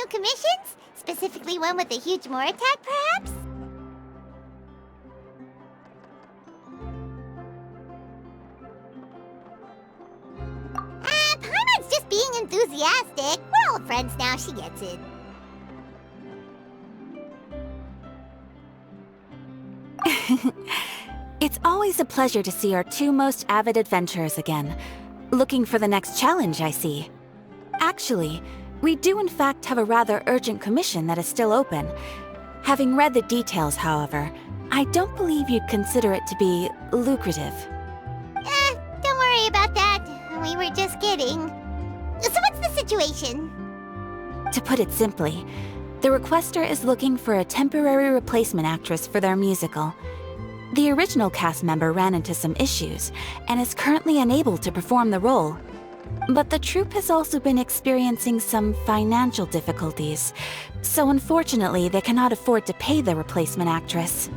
Commissions? Specifically one with a huge more attack, perhaps? Paimon's just being enthusiastic. We're old friends now, she gets it. It's always a pleasure to see our two most avid adventurers again. Looking for the next challenge, I see. Actually, we do in fact have a rather urgent commission that is still open. Having read the details, however, I don't believe you'd consider it to be lucrative. Don't worry about that. We were just kidding. So what's the situation? To put it simply, the requester is looking for a temporary replacement actress for their musical. The original cast member ran into some issues and is currently unable to perform the role. But the troupe has also been experiencing some financial difficulties, so unfortunately they cannot afford to pay the replacement actress.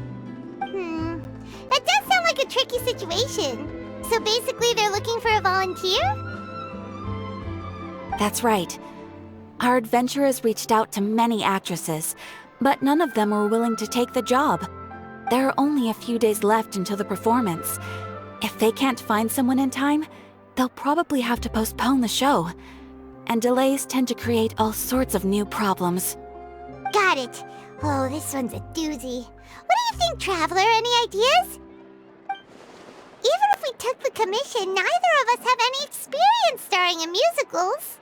That does sound like a tricky situation. So basically they're looking for a volunteer? That's right. Our adventurers reached out to many actresses, but none of them were willing to take the job. There are only a few days left until the performance. If they can't find someone in time, they'll probably have to postpone the show. And delays tend to create all sorts of new problems. Got it. Oh, this one's a doozy. What do you think, Traveler? Any ideas? Even if we took the commission, neither of us have any experience starring in musicals.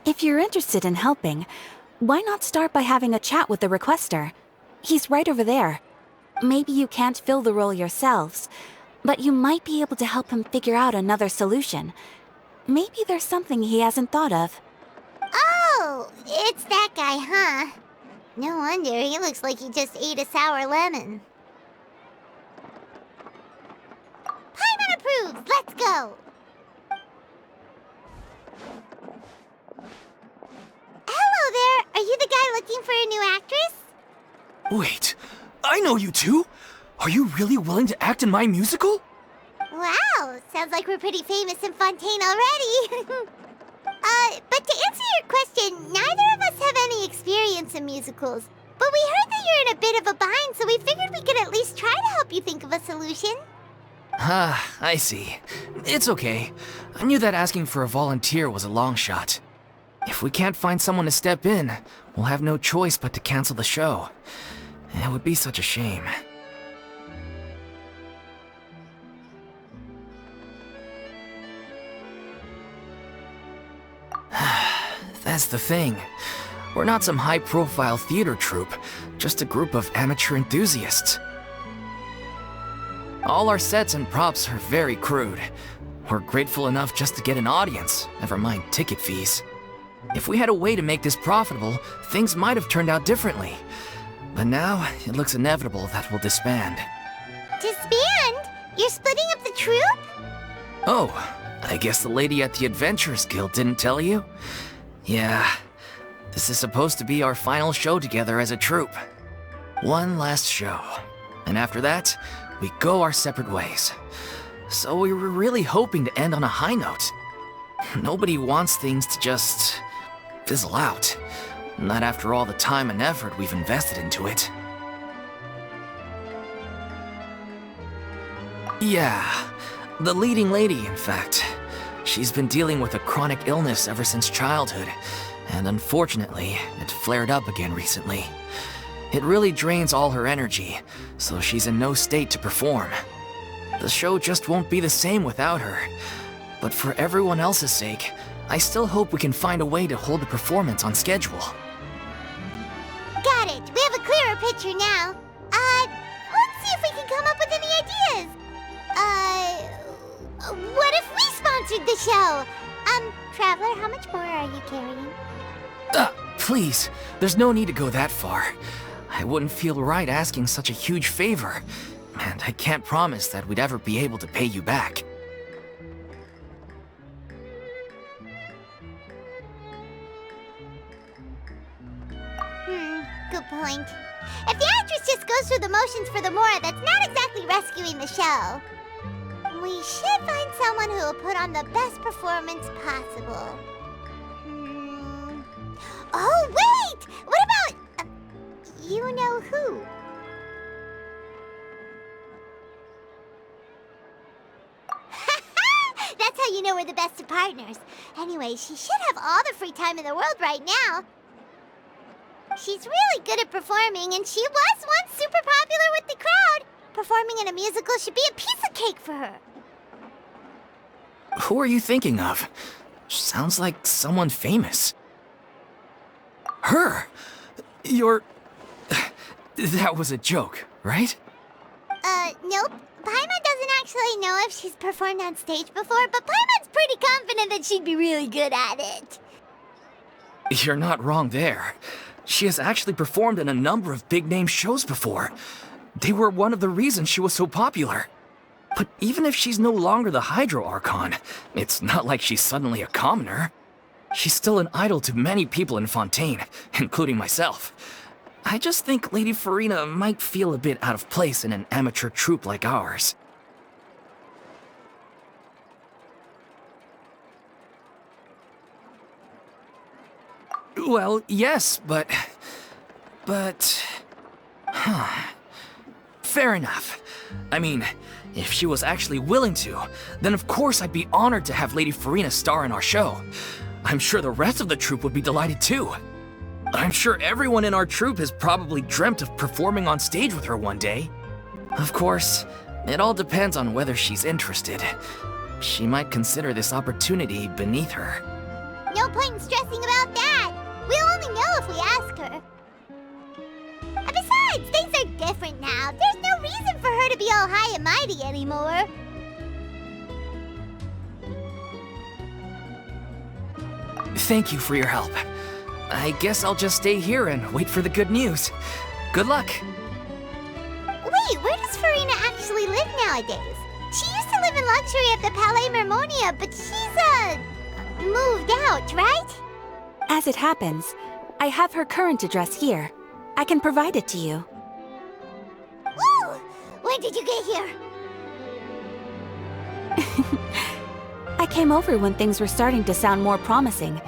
If you're interested in helping, why not start by having a chat with the requester? He's right over there. Maybe you can't fill the role yourselves, but you might be able to help him figure out another solution. Maybe there's something he hasn't thought of. Oh, it's that guy, huh? No wonder, he looks like he just ate a sour lemon. Paimon approves! Let's go! Hello there! Are you the guy looking for a new actress? Wait, I know you two! Are you really willing to act in my musical? Wow, sounds like we're pretty famous in Fontaine already. But to answer your question, neither of us have any experience in musicals. But we heard that you're in a bit of a bind, so we figured we could at least try to help you think of a solution. Ah, I see. It's okay. I knew that asking for a volunteer was a long shot. If we can't find someone to step in, we'll have no choice but to cancel the show. It would be such a shame. That's the thing. We're not some high-profile theater troupe, just a group of amateur enthusiasts. All our sets and props are very crude. We're grateful enough just to get an audience, never mind ticket fees. If we had a way to make this profitable, things might have turned out differently. But now, it looks inevitable that we'll disband. Disband? You're splitting up the troupe? Oh, I guess the lady at the Adventurers Guild didn't tell you? Yeah, this is supposed to be our final show together as a troupe. One last show. And after that, we go our separate ways. So we were really hoping to end on a high note. Nobody wants things to just fizzle out. Not after all the time and effort we've invested into it. Yeah, the leading lady, in fact. She's been dealing with a chronic illness ever since childhood, and unfortunately, it flared up again recently. It really drains all her energy, so she's in no state to perform. The show just won't be the same without her. But for everyone else's sake, I still hope we can find a way to hold the performance on schedule. Got it. We have a clearer picture now. Let's see if we can come up with any ideas. What if we sponsored the show? Traveler, how much more are you carrying? Please, there's no need to go that far. I wouldn't feel right asking such a huge favor. and I can't promise that we'd ever be able to pay you back. Good point. If the actress just goes through the motions for the Mora, that's not exactly rescuing the show. We should find someone who will put on the best performance possible. Oh, wait! What about... you know who? That's how you know we're the best of partners. Anyway, she should have all the free time in the world right now. She's really good at performing, and she was once super popular with the crowd. Performing in a musical should be a piece of cake for her. Who are you thinking of? Sounds like someone famous. Her! You're... That was a joke, right? Nope. Paimon doesn't actually know if she's performed on stage before, but Paimon's pretty confident that she'd be really good at it. You're not wrong there. She has actually performed in a number of big-name shows before. They were one of the reasons she was so popular. But even if she's no longer the Hydro Archon, it's not like she's suddenly a commoner. She's still an idol to many people in Fontaine, including myself. I just think Lady Furina might feel a bit out of place in an amateur troupe like ours. Well, yes, but... Fair enough. I mean, if she was actually willing to, then of course I'd be honored to have Lady Furina star in our show. I'm sure the rest of the troupe would be delighted too. I'm sure everyone in our troupe has probably dreamt of performing on stage with her one day. Of course, it all depends on whether she's interested. She might consider this opportunity beneath her. No point in stressing about that. We'll only know if we ask her. And besides, things are different now. There's no reason for her to be all high and mighty anymore. Thank you for your help. I guess I'll just stay here and wait for the good news. Good luck. Wait, where does Furina actually live nowadays? She used to live in luxury at the Palais Mermonia, but she's, moved out, right? As it happens, I have her current address here. I can provide it to you. Woo! When did you get here? I came over when things were starting to sound more promising.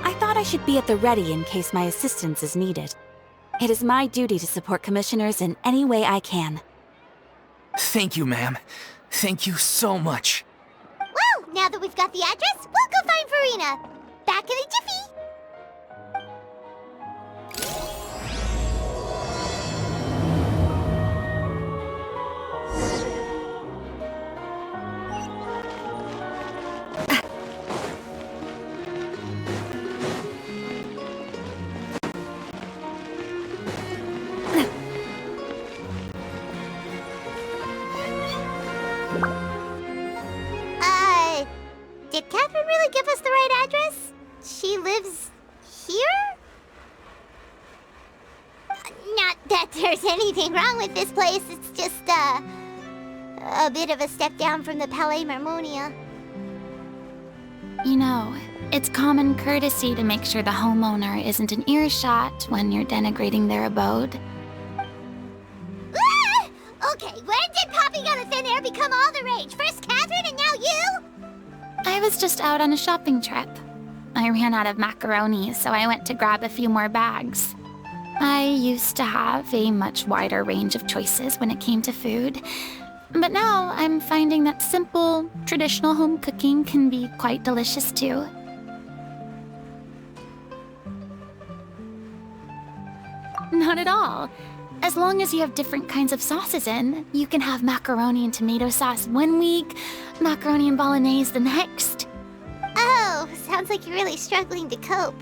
I thought I should be at the ready in case my assistance is needed. It is my duty to support commissioners in any way I can. Thank you, ma'am. Thank you so much. Well, now that we've got the address, we'll go find Furina. Back in a jiffy. Did Catherine really give us the right address? She lives here? Not that there's anything wrong with this place, it's just, a bit of a step down from the Palais Mermonia. You know, it's common courtesy to make sure the homeowner isn't in earshot when you're denigrating their abode. Ah! Okay, when did popping out of thin air become all the rage? First Catherine and now you? I was just out on a shopping trip. I ran out of macaroni, so I went to grab a few more bags. I used to have a much wider range of choices when it came to food, but now I'm finding that simple, traditional home cooking can be quite delicious too. Not at all. As long as you have different kinds of sauces in, you can have macaroni and tomato sauce one week, macaroni and bolognese the next. Oh, sounds like you're really struggling to cope.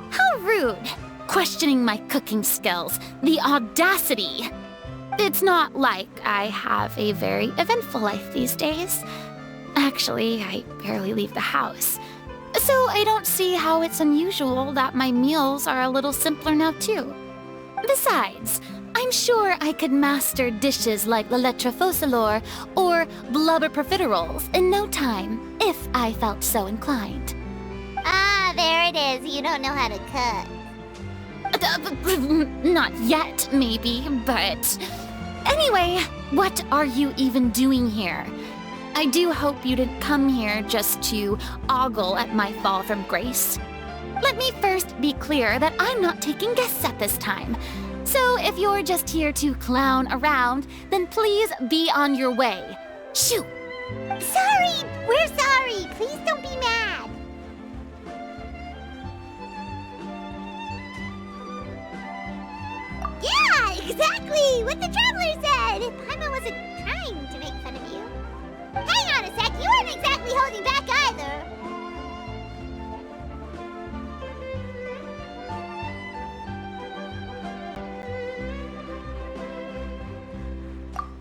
How rude! Questioning my cooking skills. The audacity! It's not like I have a very eventful life these days. Actually, I barely leave the house. So I don't see how it's unusual that my meals are a little simpler now too. Besides, I'm sure I could master dishes like la lettre focilor or blubber profiteroles in no time, if I felt so inclined. Ah, there it is. You don't know how to cook. Not yet, maybe, but... Anyway, what are you even doing here? I do hope you didn't come here just to ogle at my fall from grace. Let me first be clear that I'm not taking guests at this time. So if you're just here to clown around, then please be on your way. Shoo! Sorry! We're sorry! Please don't be mad! Yeah, exactly! What the traveler said! Paimon wasn't trying to make fun of you. Hang on a sec, you weren't exactly holding back either.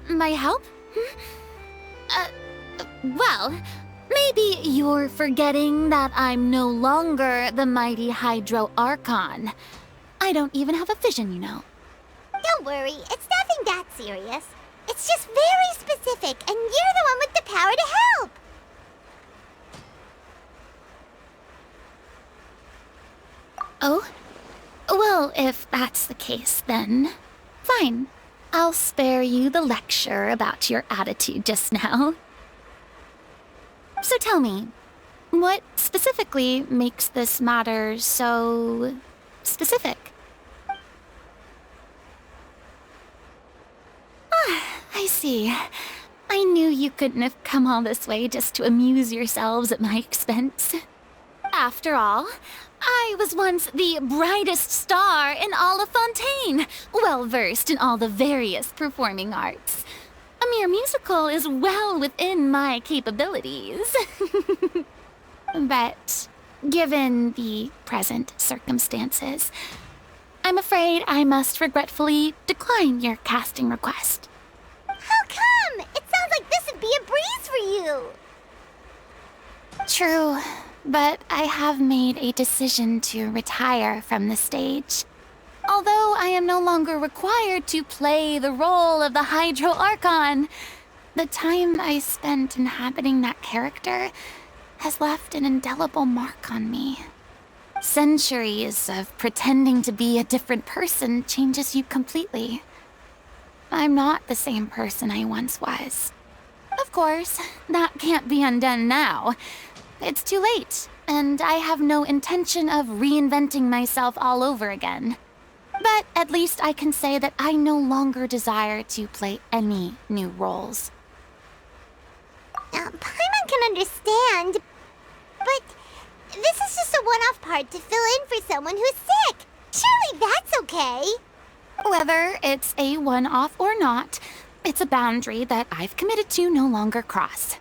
My help? Well, maybe you're forgetting that I'm no longer the mighty Hydro Archon. I don't even have a vision, you know. Don't worry, it's nothing that serious. It's just very specific, and you're the one with the power to help. Oh? Well, if that's the case, then fine. I'll spare you the lecture about your attitude just now. So tell me, what specifically makes this matter so specific? Ah, I see. I knew you couldn't have come all this way just to amuse yourselves at my expense. After all, I was once the brightest star in all of Fontaine, well-versed in all the various performing arts. A mere musical is well within my capabilities. But given the present circumstances, I'm afraid I must regretfully decline your casting request. How come? It sounds like this would be a breeze for you. True, but I have made a decision to retire from the stage. Although I am no longer required to play the role of the Hydro Archon, the time I spent inhabiting that character has left an indelible mark on me. Centuries of pretending to be a different person changes you completely. I'm not the same person I once was. Of course, that can't be undone now. It's too late, and I have no intention of reinventing myself all over again. But at least I can say that I no longer desire to play any new roles. Paimon can understand, but this is just a one-off part to fill in for someone who's sick. Surely that's okay. Whether it's a one-off or not, it's a boundary that I've committed to no longer cross.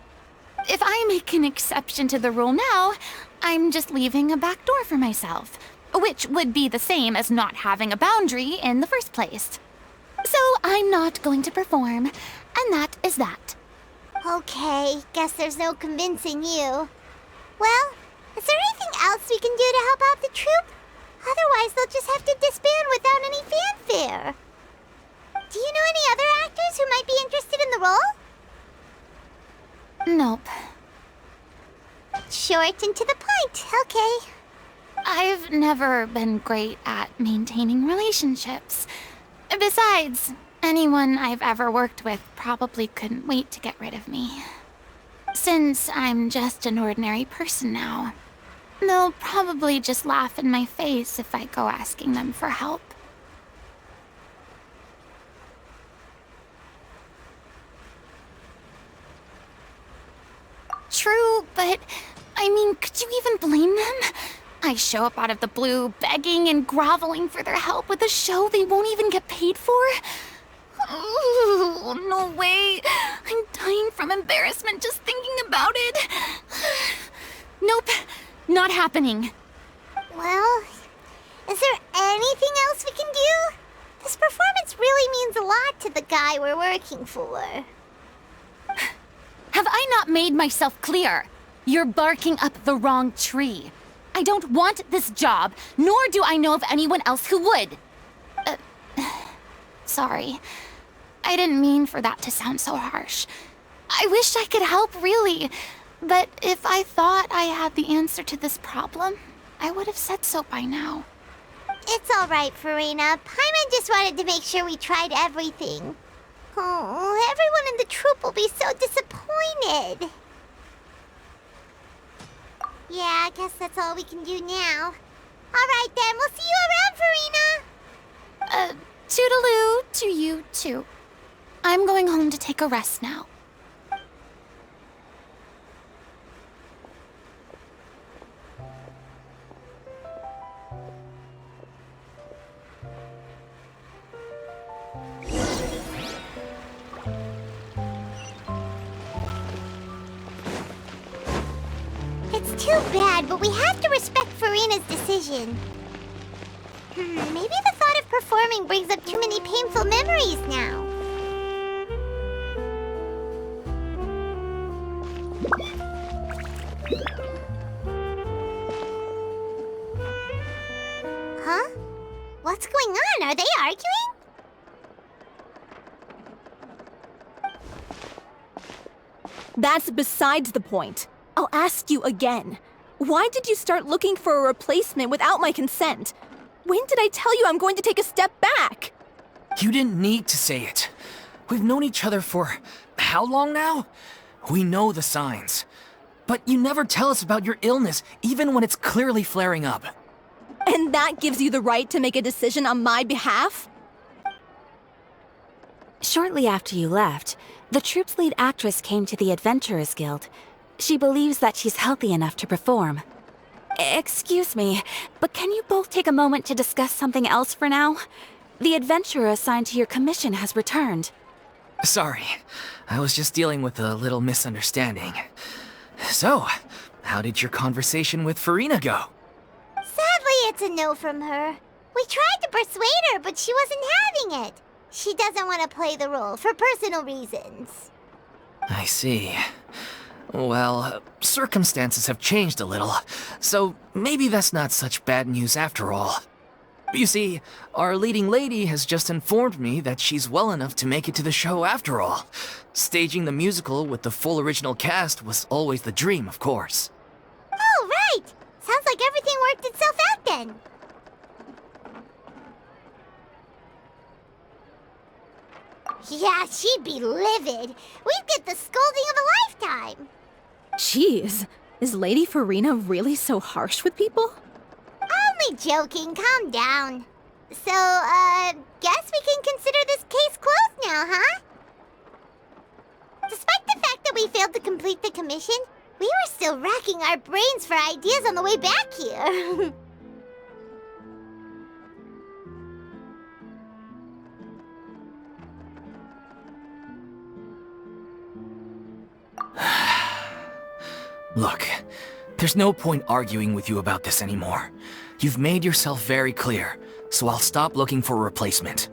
If I make an exception to the rule now, I'm just leaving a back door for myself, which would be the same as not having a boundary in the first place. So I'm not going to perform, and that is that. Okay, guess there's no convincing you. Well, is there anything else we can do to help out the troupe? Otherwise, they'll just have to disband without any fanfare. Do you know any other actors who might be interested in the role? Nope. Short and to the point, okay. I've never been great at maintaining relationships. Besides, anyone I've ever worked with probably couldn't wait to get rid of me. Since I'm just an ordinary person now, they'll probably just laugh in my face if I go asking them for help. True, but I mean, could you even blame them? I show up out of the blue, begging and groveling for their help with a show they won't even get paid for? Oh, no way. I'm dying from embarrassment just thinking about it. Nope, not happening. Well, is there anything else we can do? This performance really means a lot to the guy we're working for. Have I not made myself clear? You're barking up the wrong tree. I don't want this job, nor do I know of anyone else who would. Sorry. I didn't mean for that to sound so harsh. I wish I could help, really. But if I thought I had the answer to this problem, I would have said so by now. It's all right, Furina. Paimon just wanted to make sure we tried everything. Oh, everyone in the troupe will be so disappointed. Yeah, I guess that's all we can do now. All right, then. We'll see you around, Furina. Toodaloo to you, too. I'm going home to take a rest now. It's too bad, but we have to respect Furina's decision. Maybe the thought of performing brings up too many painful memories now. Huh? What's going on? Are they arguing? That's besides the point. I'll ask you again. Why did you start looking for a replacement without my consent? When did I tell you I'm going to take a step back? You didn't need to say it. We've known each other for how long now? We know the signs. But you never tell us about your illness, even when it's clearly flaring up. And that gives you the right to make a decision on my behalf? Shortly after you left, the troupe's lead actress came to the Adventurers Guild. She believes that she's healthy enough to perform. Excuse me, but can you both take a moment to discuss something else for now? The adventurer assigned to your commission has returned. Sorry, I was just dealing with a little misunderstanding. So, how did your conversation with Furina go? Sadly, it's a no from her. We tried to persuade her, but she wasn't having it. She doesn't want to play the role for personal reasons. I see. Well, circumstances have changed a little, so maybe that's not such bad news after all. You see, our leading lady has just informed me that she's well enough to make it to the show after all. Staging the musical with the full original cast was always the dream, of course. Oh, right! Sounds like everything worked itself out then. Yeah, she'd be livid. We'd get the scolding of a lifetime. Jeez, is Lady Furina really so harsh with people? Only joking, calm down. So, guess we can consider this case closed now, huh? Despite the fact that we failed to complete the commission, we were still racking our brains for ideas on the way back here. Look, there's no point arguing with you about this anymore. You've made yourself very clear, so I'll stop looking for a replacement.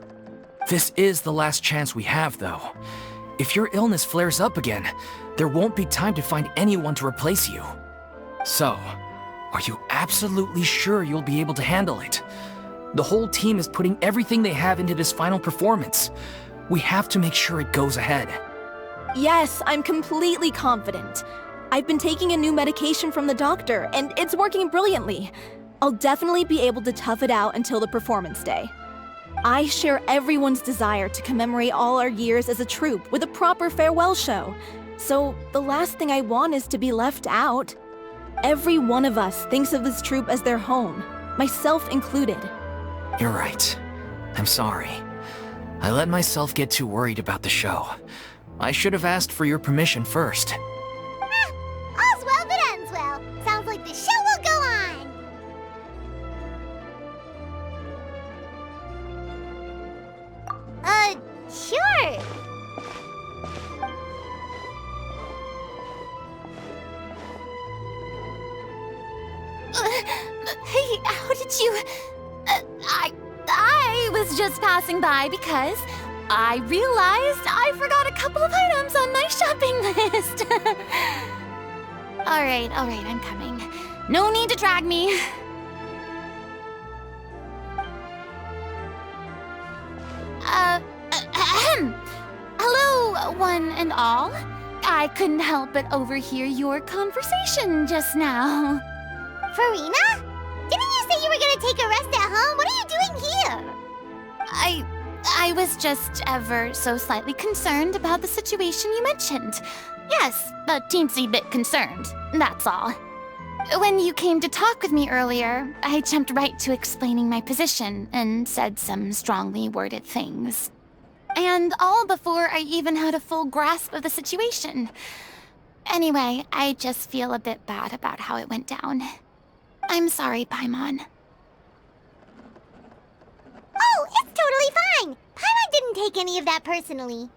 This is the last chance we have, though. If your illness flares up again, there won't be time to find anyone to replace you. So, are you absolutely sure you'll be able to handle it? The whole team is putting everything they have into this final performance. We have to make sure it goes ahead. Yes, I'm completely confident. I've been taking a new medication from the doctor, and it's working brilliantly. I'll definitely be able to tough it out until the performance day. I share everyone's desire to commemorate all our years as a troupe with a proper farewell show. So the last thing I want is to be left out. Every one of us thinks of this troupe as their home, myself included. You're right. I'm sorry. I let myself get too worried about the show. I should have asked for your permission first. All's well that ends well. Sounds like the show will go on. Sure. Hey, how did you... I was just passing by because I realized I forgot a couple of items on my shopping list. All right, I'm coming. No need to drag me. and all. I couldn't help but overhear your conversation just now. Furina? Didn't you say you were gonna take a rest at home? What are you doing here? I was just ever so slightly concerned about the situation you mentioned. Yes, a teensy bit concerned, that's all. When you came to talk with me earlier, I jumped right to explaining my position and said some strongly worded things. And all before I even had a full grasp of the situation. Anyway, I just feel a bit bad about how it went down. I'm sorry, Paimon. Oh, it's totally fine. Paimon didn't take any of that personally.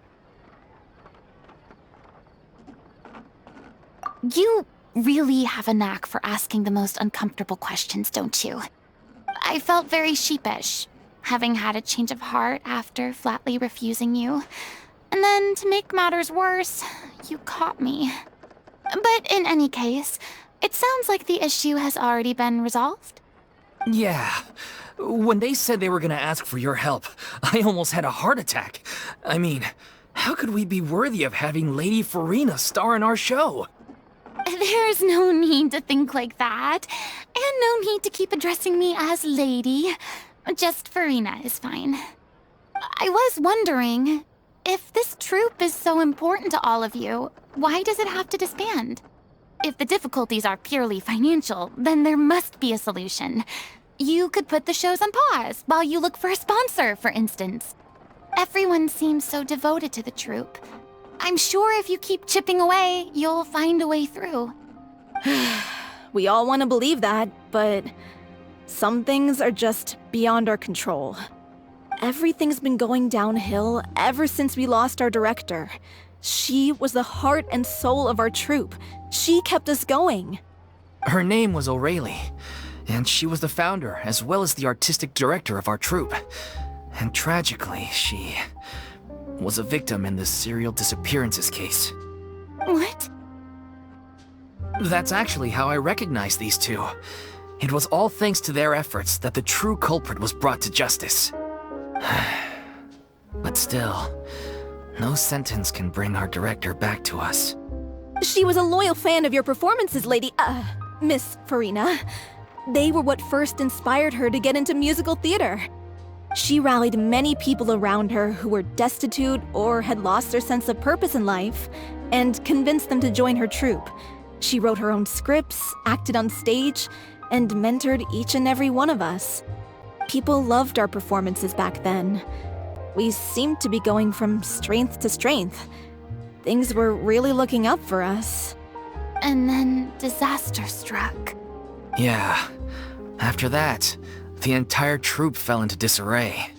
You really have a knack for asking the most uncomfortable questions, don't you? I felt very sheepish, having had a change of heart after flatly refusing you. And then, to make matters worse, you caught me. But in any case, it sounds like the issue has already been resolved. Yeah. When they said they were gonna ask for your help, I almost had a heart attack. I mean, how could we be worthy of having Lady Furina star in our show? There's no need to think like that, and no need to keep addressing me as Lady. Just Furina is fine. I was wondering, if this troupe is so important to all of you, why does it have to disband? If the difficulties are purely financial, then there must be a solution. You could put the shows on pause while you look for a sponsor, for instance. Everyone seems so devoted to the troupe. I'm sure if you keep chipping away, you'll find a way through. We all want to believe that, but some things are just beyond our control. Everything's been going downhill ever since we lost our director. She was the heart and soul of our troupe. She kept us going. Her name was O'Reilly, and she was the founder as well as the artistic director of our troupe. And tragically, she was a victim in the serial disappearances case. What? That's actually how I recognized these two. It was all thanks to their efforts that the true culprit was brought to justice. But still, no sentence can bring our director back to us. She was a loyal fan of your performances, Miss Furina. They were what first inspired her to get into musical theater. She rallied many people around her who were destitute or had lost their sense of purpose in life, and convinced them to join her troupe. She wrote her own scripts, acted on stage, and mentored each and every one of us. People loved our performances back then. We seemed to be going from strength to strength. Things were really looking up for us. And then disaster struck. Yeah. After that, the entire troupe fell into disarray.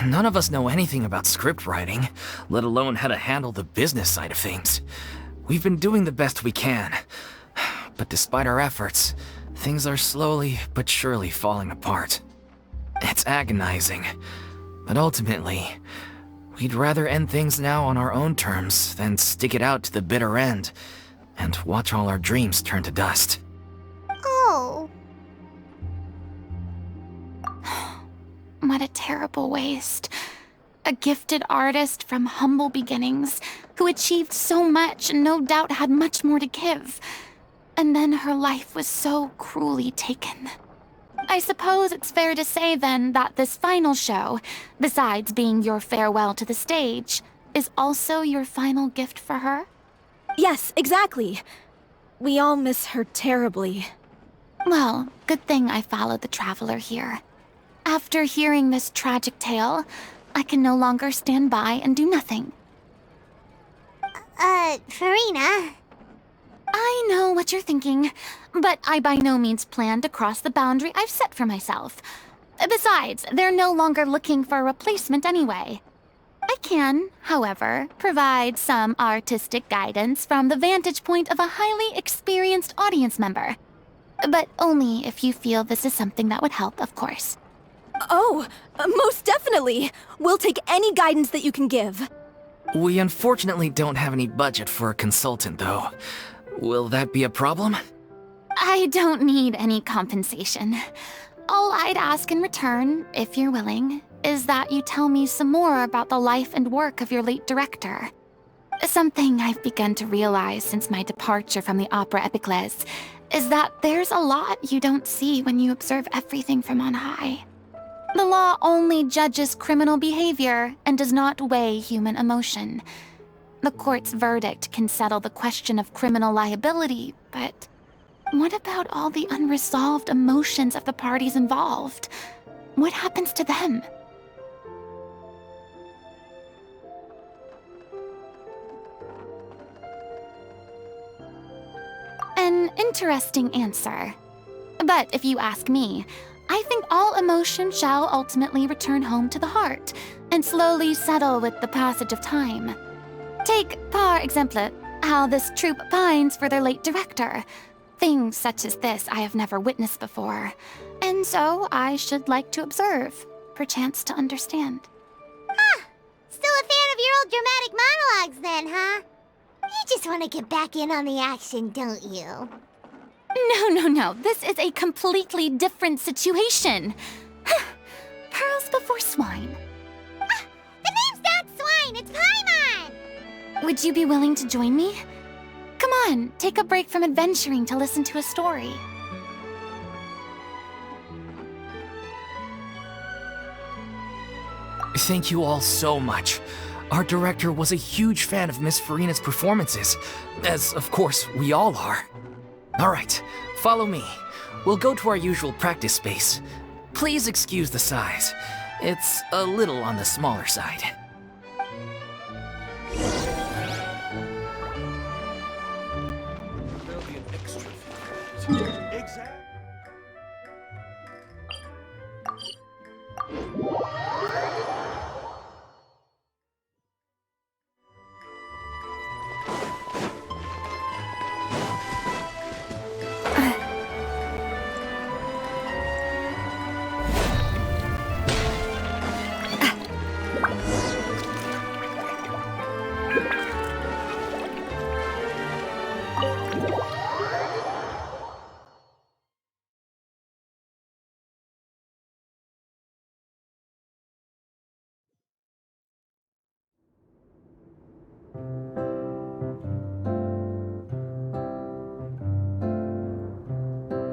None of us know anything about script writing, let alone how to handle the business side of things. We've been doing the best we can. But despite our efforts, things are slowly but surely falling apart. It's agonizing. But ultimately, we'd rather end things now on our own terms than stick it out to the bitter end and watch all our dreams turn to dust. Oh. What a terrible waste. A gifted artist from humble beginnings who achieved so much and no doubt had much more to give. And then her life was so cruelly taken. I suppose it's fair to say then that this final show, besides being your farewell to the stage, is also your final gift for her? Yes, exactly. We all miss her terribly. Well, good thing I followed the traveler here. After hearing this tragic tale, I can no longer stand by and do nothing. Furina. I know what you're thinking, but I by no means plan to cross the boundary I've set for myself. Besides, they're no longer looking for a replacement anyway. I can, however, provide some artistic guidance from the vantage point of a highly experienced audience member. But only if you feel this is something that would help, of course. Oh, most definitely. We'll take any guidance that you can give. We unfortunately don't have any budget for a consultant, though. Will that be a problem? I don't need any compensation. All I'd ask in return, if you're willing, is that you tell me some more about the life and work of your late director. Something I've begun to realize since my departure from the Opera Epiclese is that there's a lot you don't see when you observe everything from on high. The law only judges criminal behavior and does not weigh human emotion. The court's verdict can settle the question of criminal liability, but what about all the unresolved emotions of the parties involved? What happens to them? An interesting answer. But if you ask me, I think all emotion shall ultimately return home to the heart and slowly settle with the passage of time. Take, par exemple, how this troupe pines for their late director. Things such as this I have never witnessed before, and so I should like to observe, perchance to understand. Huh. Still a fan of your old dramatic monologues then, huh? You just want to get back in on the action, don't you? No. This is a completely different situation. Pearls before swine. The name's not Swine, it's Paimon! Would you be willing to join me? Come on, take a break from adventuring to listen to a story. Thank you all so much. Our director was a huge fan of Miss Furina's performances, as of course we all are. Alright, follow me. We'll go to our usual practice space. Please excuse the size. It's a little on the smaller side. There'll be an extra few. Exactly.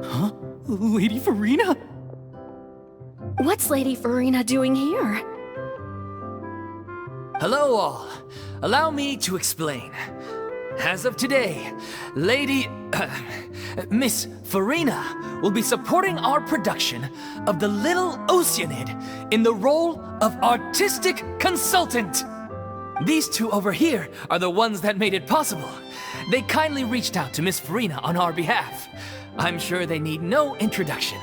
Huh? Lady Furina? What's Lady Furina doing here? Hello all. Allow me to explain. As of today, Miss Furina will be supporting our production of The Little Oceanid in the role of artistic consultant. These two over here are the ones that made it possible. They kindly reached out to Miss Furina on our behalf. I'm sure they need no introduction.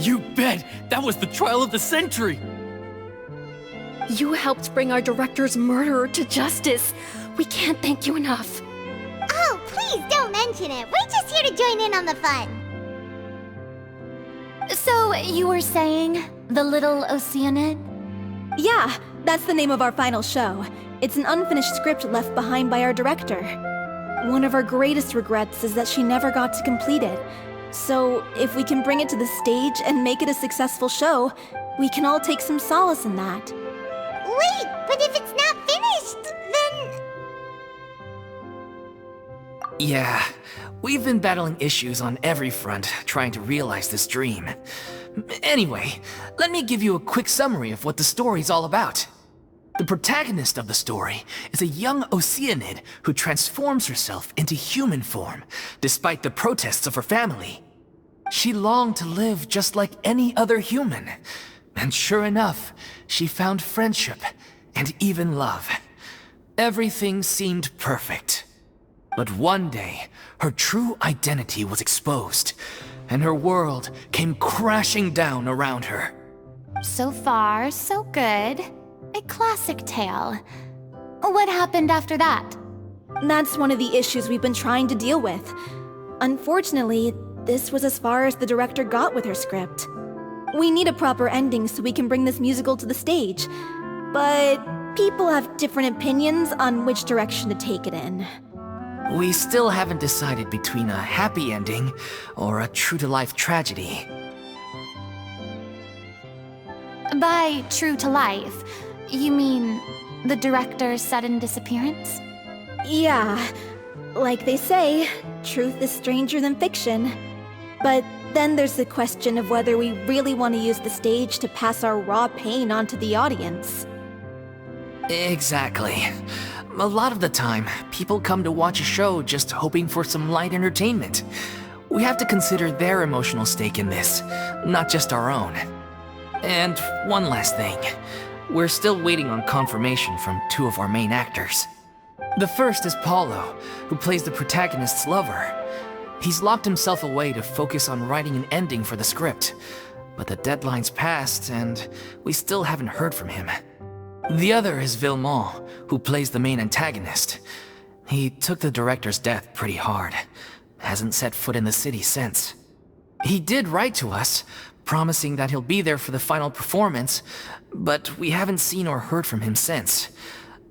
You bet! That was the trial of the century! You helped bring our director's murderer to justice. We can't thank you enough. Oh, please don't mention it. We're just here to join in on the fun. So, you were saying The Little Oceanid? Yeah, that's the name of our final show. It's an unfinished script left behind by our director. One of our greatest regrets is that she never got to complete it. So, if we can bring it to the stage and make it a successful show, we can all take some solace in that. Wait, but if it's not finished, then... Yeah, we've been battling issues on every front trying to realize this dream. Anyway, let me give you a quick summary of what the story's all about. The protagonist of the story is a young Oceanid who transforms herself into human form, despite the protests of her family. She longed to live just like any other human, and sure enough, she found friendship and even love. Everything seemed perfect. But one day, her true identity was exposed, and her world came crashing down around her. So far, so good. A classic tale. What happened after that? That's one of the issues we've been trying to deal with. Unfortunately, this was as far as the director got with her script. We need a proper ending so we can bring this musical to the stage. But people have different opinions on which direction to take it in. We still haven't decided between a happy ending or a true-to-life tragedy. By true to life, you mean the director's sudden disappearance? Yeah, like they say, truth is stranger than fiction. But then there's the question of whether we really want to use the stage to pass our raw pain onto the audience. Exactly. A lot of the time, people come to watch a show just hoping for some light entertainment. We have to consider their emotional stake in this, not just our own. And one last thing. We're still waiting on confirmation from two of our main actors. The first is Paulo, who plays the protagonist's lover. He's locked himself away to focus on writing an ending for the script, but the deadline's passed and we still haven't heard from him. The other is Villemont, who plays the main antagonist. He took the director's death pretty hard. Hasn't set foot in the city since. He did write to us, promising that he'll be there for the final performance, but we haven't seen or heard from him since.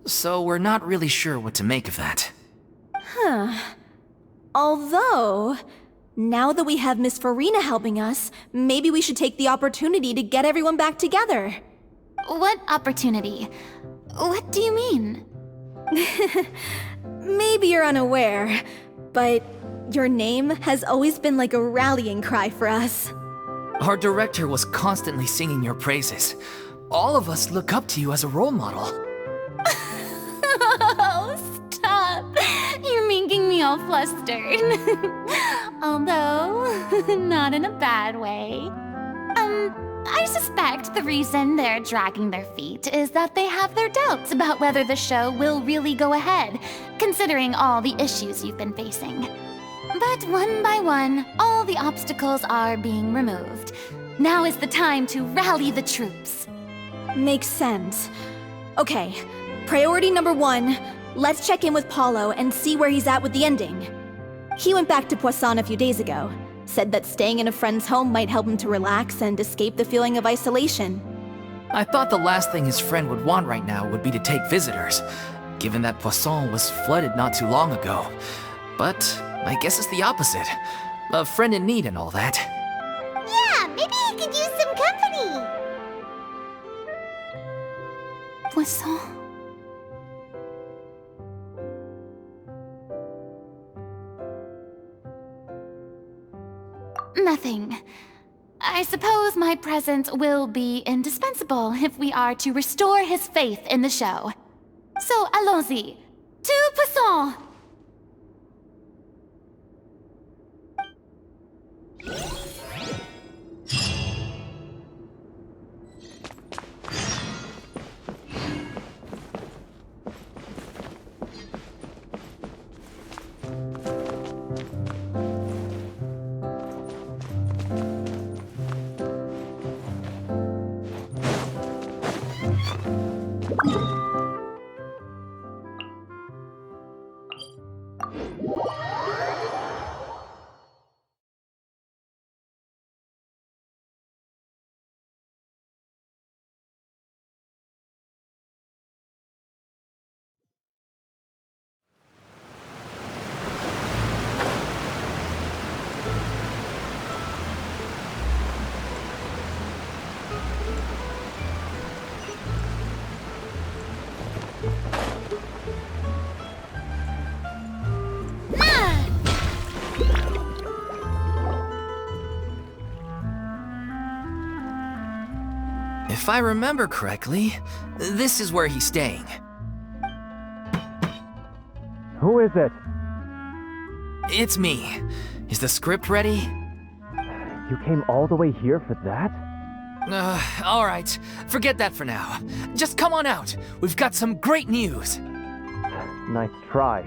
So we're not really sure what to make of that. Although, now that we have Miss Furina helping us, maybe we should take the opportunity to get everyone back together. What opportunity? What do you mean? Maybe you're unaware, but your name has always been like a rallying cry for us. Our director was constantly singing your praises. All of us look up to you as a role model. Oh, stop! You're making me all flustered. Although, not in a bad way. I suspect the reason they're dragging their feet is that they have their doubts about whether the show will really go ahead, considering all the issues you've been facing. But one by one, all the obstacles are being removed. Now is the time to rally the troops. Makes sense. Okay, priority number 1, let's check in with Paulo and see where he's at with the ending. He went back to Poisson a few days ago, said that staying in a friend's home might help him to relax and escape the feeling of isolation. I thought the last thing his friend would want right now would be to take visitors, given that Poisson was flooded not too long ago. But I guess it's the opposite. A friend in need and all that. Yeah, maybe he could use some company. Poisson. Nothing. I suppose my presence will be indispensable if we are to restore his faith in the show. So, allons-y. To Poisson! If I remember correctly, this is where he's staying. Who is it? It's me. Is the script ready? You came all the way here for that? All right. Forget that for now. Just come on out. We've got some great news. Nice try.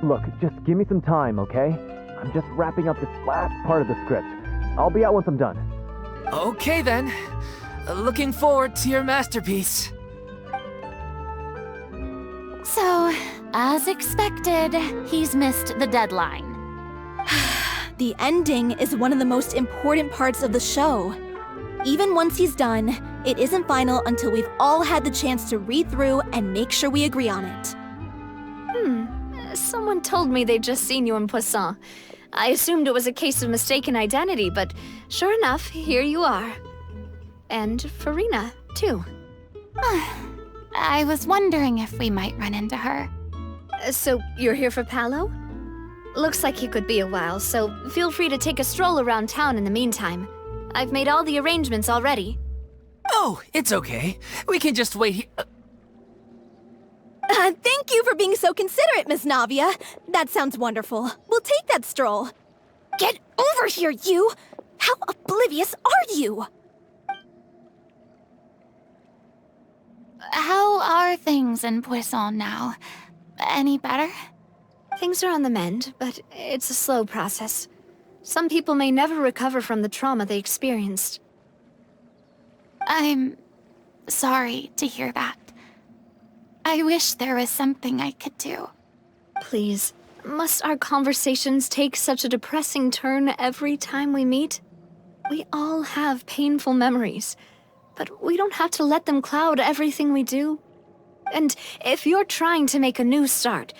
Look, just give me some time, okay? I'm just wrapping up this last part of the script. I'll be out once I'm done. Okay then. Looking forward to your masterpiece. So, as expected, he's missed the deadline. The ending is one of the most important parts of the show. Even once he's done, it isn't final until we've all had the chance to read through and make sure we agree on it. Someone told me they'd just seen you in Poisson. I assumed it was a case of mistaken identity, but sure enough, here you are. And Furina, too. I was wondering if we might run into her. So you're here for Palo? Looks like he could be a while, so feel free to take a stroll around town in the meantime. I've made all the arrangements already. Oh, it's okay. We can just wait here. Thank you for being so considerate, Miss Navia. That sounds wonderful. We'll take that stroll. Get over here, you! How oblivious are you? How are things in Poisson now? Any better? Things are on the mend, but it's a slow process. Some people may never recover from the trauma they experienced. I'm sorry to hear that. I wish there was something I could do. Please, must our conversations take such a depressing turn every time we meet? We all have painful memories, but we don't have to let them cloud everything we do. And if you're trying to make a new start,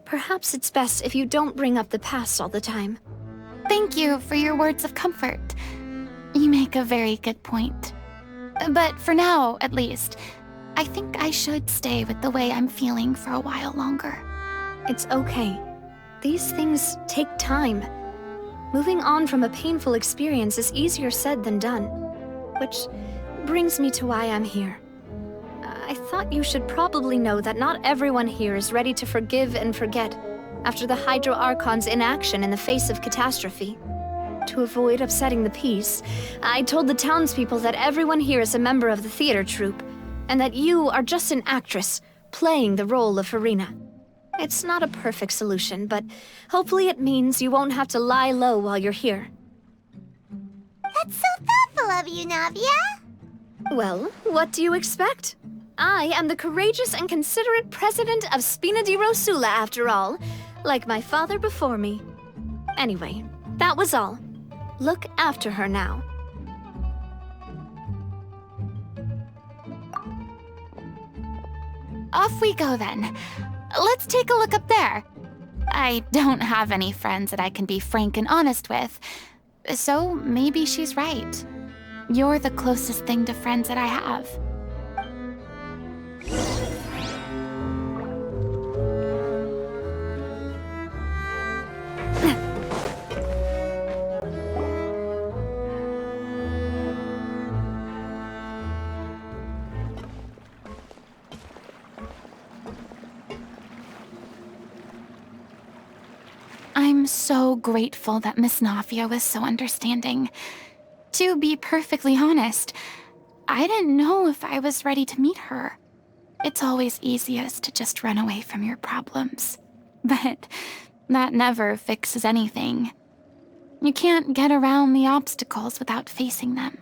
perhaps it's best if you don't bring up the past all the time. Thank you for your words of comfort. You make a very good point. But for now, at least, I think I should stay with the way I'm feeling for a while longer. It's okay. These things take time. Moving on from a painful experience is easier said than done. Which brings me to why I'm here. I thought you should probably know that not everyone here is ready to forgive and forget after the Hydro Archon's inaction in the face of catastrophe. To avoid upsetting the peace, I told the townspeople that everyone here is a member of the theater troupe, and that you are just an actress playing the role of Furina. It's not a perfect solution, but hopefully it means you won't have to lie low while you're here. That's so thoughtful of you, Navia. Well, what do you expect? I am the courageous and considerate president of Spina di Rosula, after all, like my father before me. Anyway, that was all. Look after her now. Off we go then. Let's take a look up there. I don't have any friends that I can be frank and honest with, so maybe she's right. You're the closest thing to friends that I have. I'm so grateful that Miss Navia was so understanding. To be perfectly honest, I didn't know if I was ready to meet her. It's always easiest to just run away from your problems. But that never fixes anything. You can't get around the obstacles without facing them.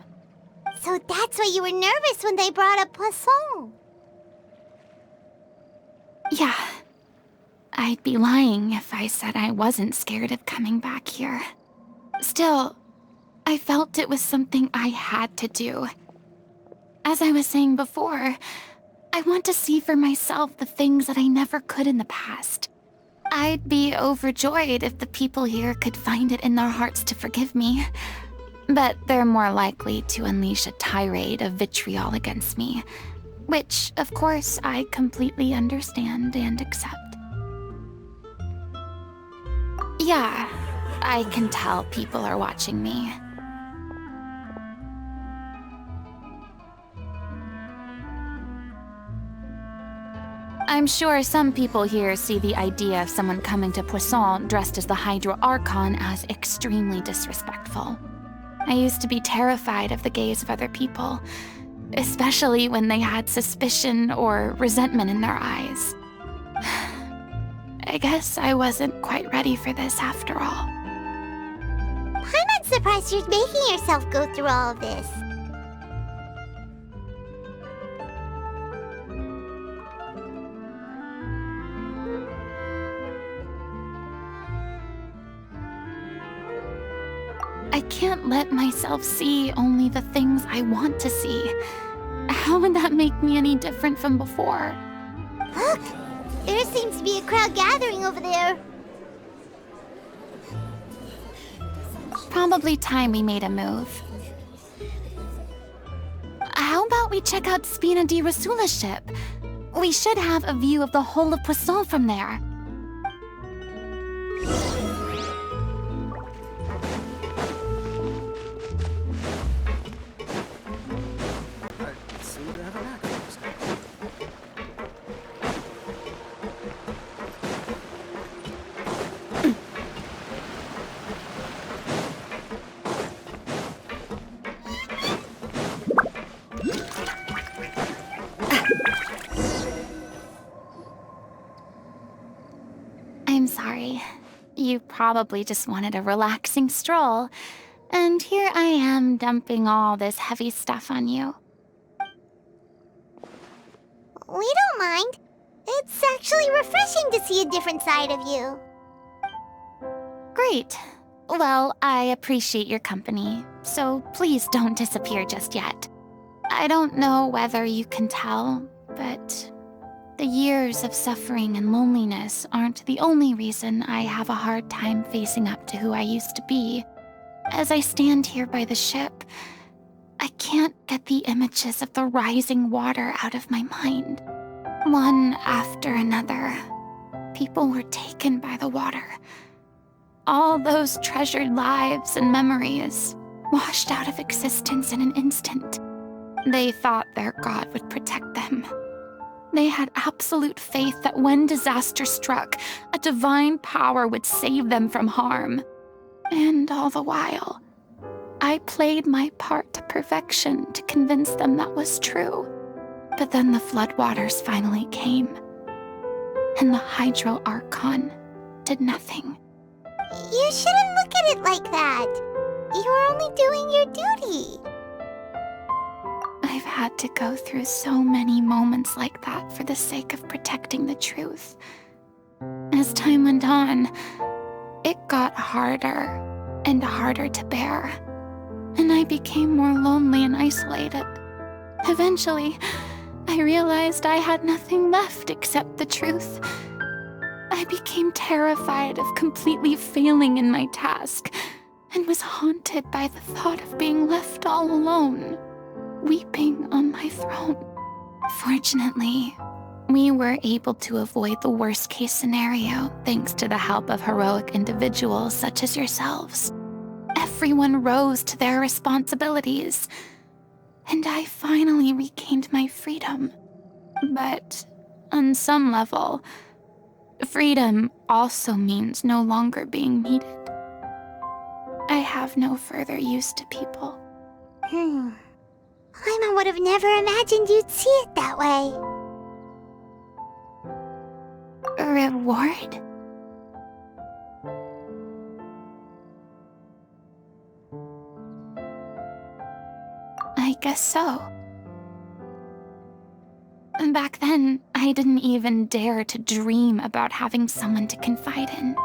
So that's why you were nervous when they brought up Poisson. Yeah. I'd be lying if I said I wasn't scared of coming back here. Still, I felt it was something I had to do. As I was saying before, I want to see for myself the things that I never could in the past. I'd be overjoyed if the people here could find it in their hearts to forgive me. But they're more likely to unleash a tirade of vitriol against me, which, of course, I completely understand and accept. Yeah, I can tell people are watching me. I'm sure some people here see the idea of someone coming to Poisson dressed as the Hydro Archon as extremely disrespectful. I used to be terrified of the gaze of other people, especially when they had suspicion or resentment in their eyes. I guess I wasn't quite ready for this after all. I'm not surprised you're making yourself go through all of this. I can't let myself see only the things I want to see. How would that make me any different from before? Look! There seems to be a crowd gathering over there. Probably time we made a move. How about we check out Spina di Rosula's ship? We should have a view of the whole of Poisson from there. I seem to have a knack for this now. I'm sorry. You probably just wanted a relaxing stroll, and here I am dumping all this heavy stuff on you. We don't mind. It's actually refreshing to see a different side of you. Great. Well, I appreciate your company, so please don't disappear just yet. I don't know whether you can tell, but the years of suffering and loneliness aren't the only reason I have a hard time facing up to who I used to be. As I stand here by the ship, I can't get the images of the rising water out of my mind. One after another, people were taken by the water. All those treasured lives and memories washed out of existence in an instant. They thought their god would protect them. They had absolute faith that when disaster struck, a divine power would save them from harm. And all the while, I played my part to perfection to convince them that was true. But then the floodwaters finally came, and the Hydro Archon did nothing. You shouldn't look at it like that. You were only doing your duty. I've had to go through so many moments like that for the sake of protecting the truth. As time went on, it got harder and harder to bear, and I became more lonely and isolated. Eventually, I realized I had nothing left except the truth. I became terrified of completely failing in my task, and was haunted by the thought of being left all alone, weeping on my throne. Fortunately, we were able to avoid the worst-case scenario thanks to the help of heroic individuals such as yourselves. Everyone rose to their responsibilities, and I finally regained my freedom. But on some level, freedom also means no longer being needed. I have no further use to people. Paimon would have never imagined you'd see it that way. A reward? I guess so. Back then, I didn't even dare to dream about having someone to confide in.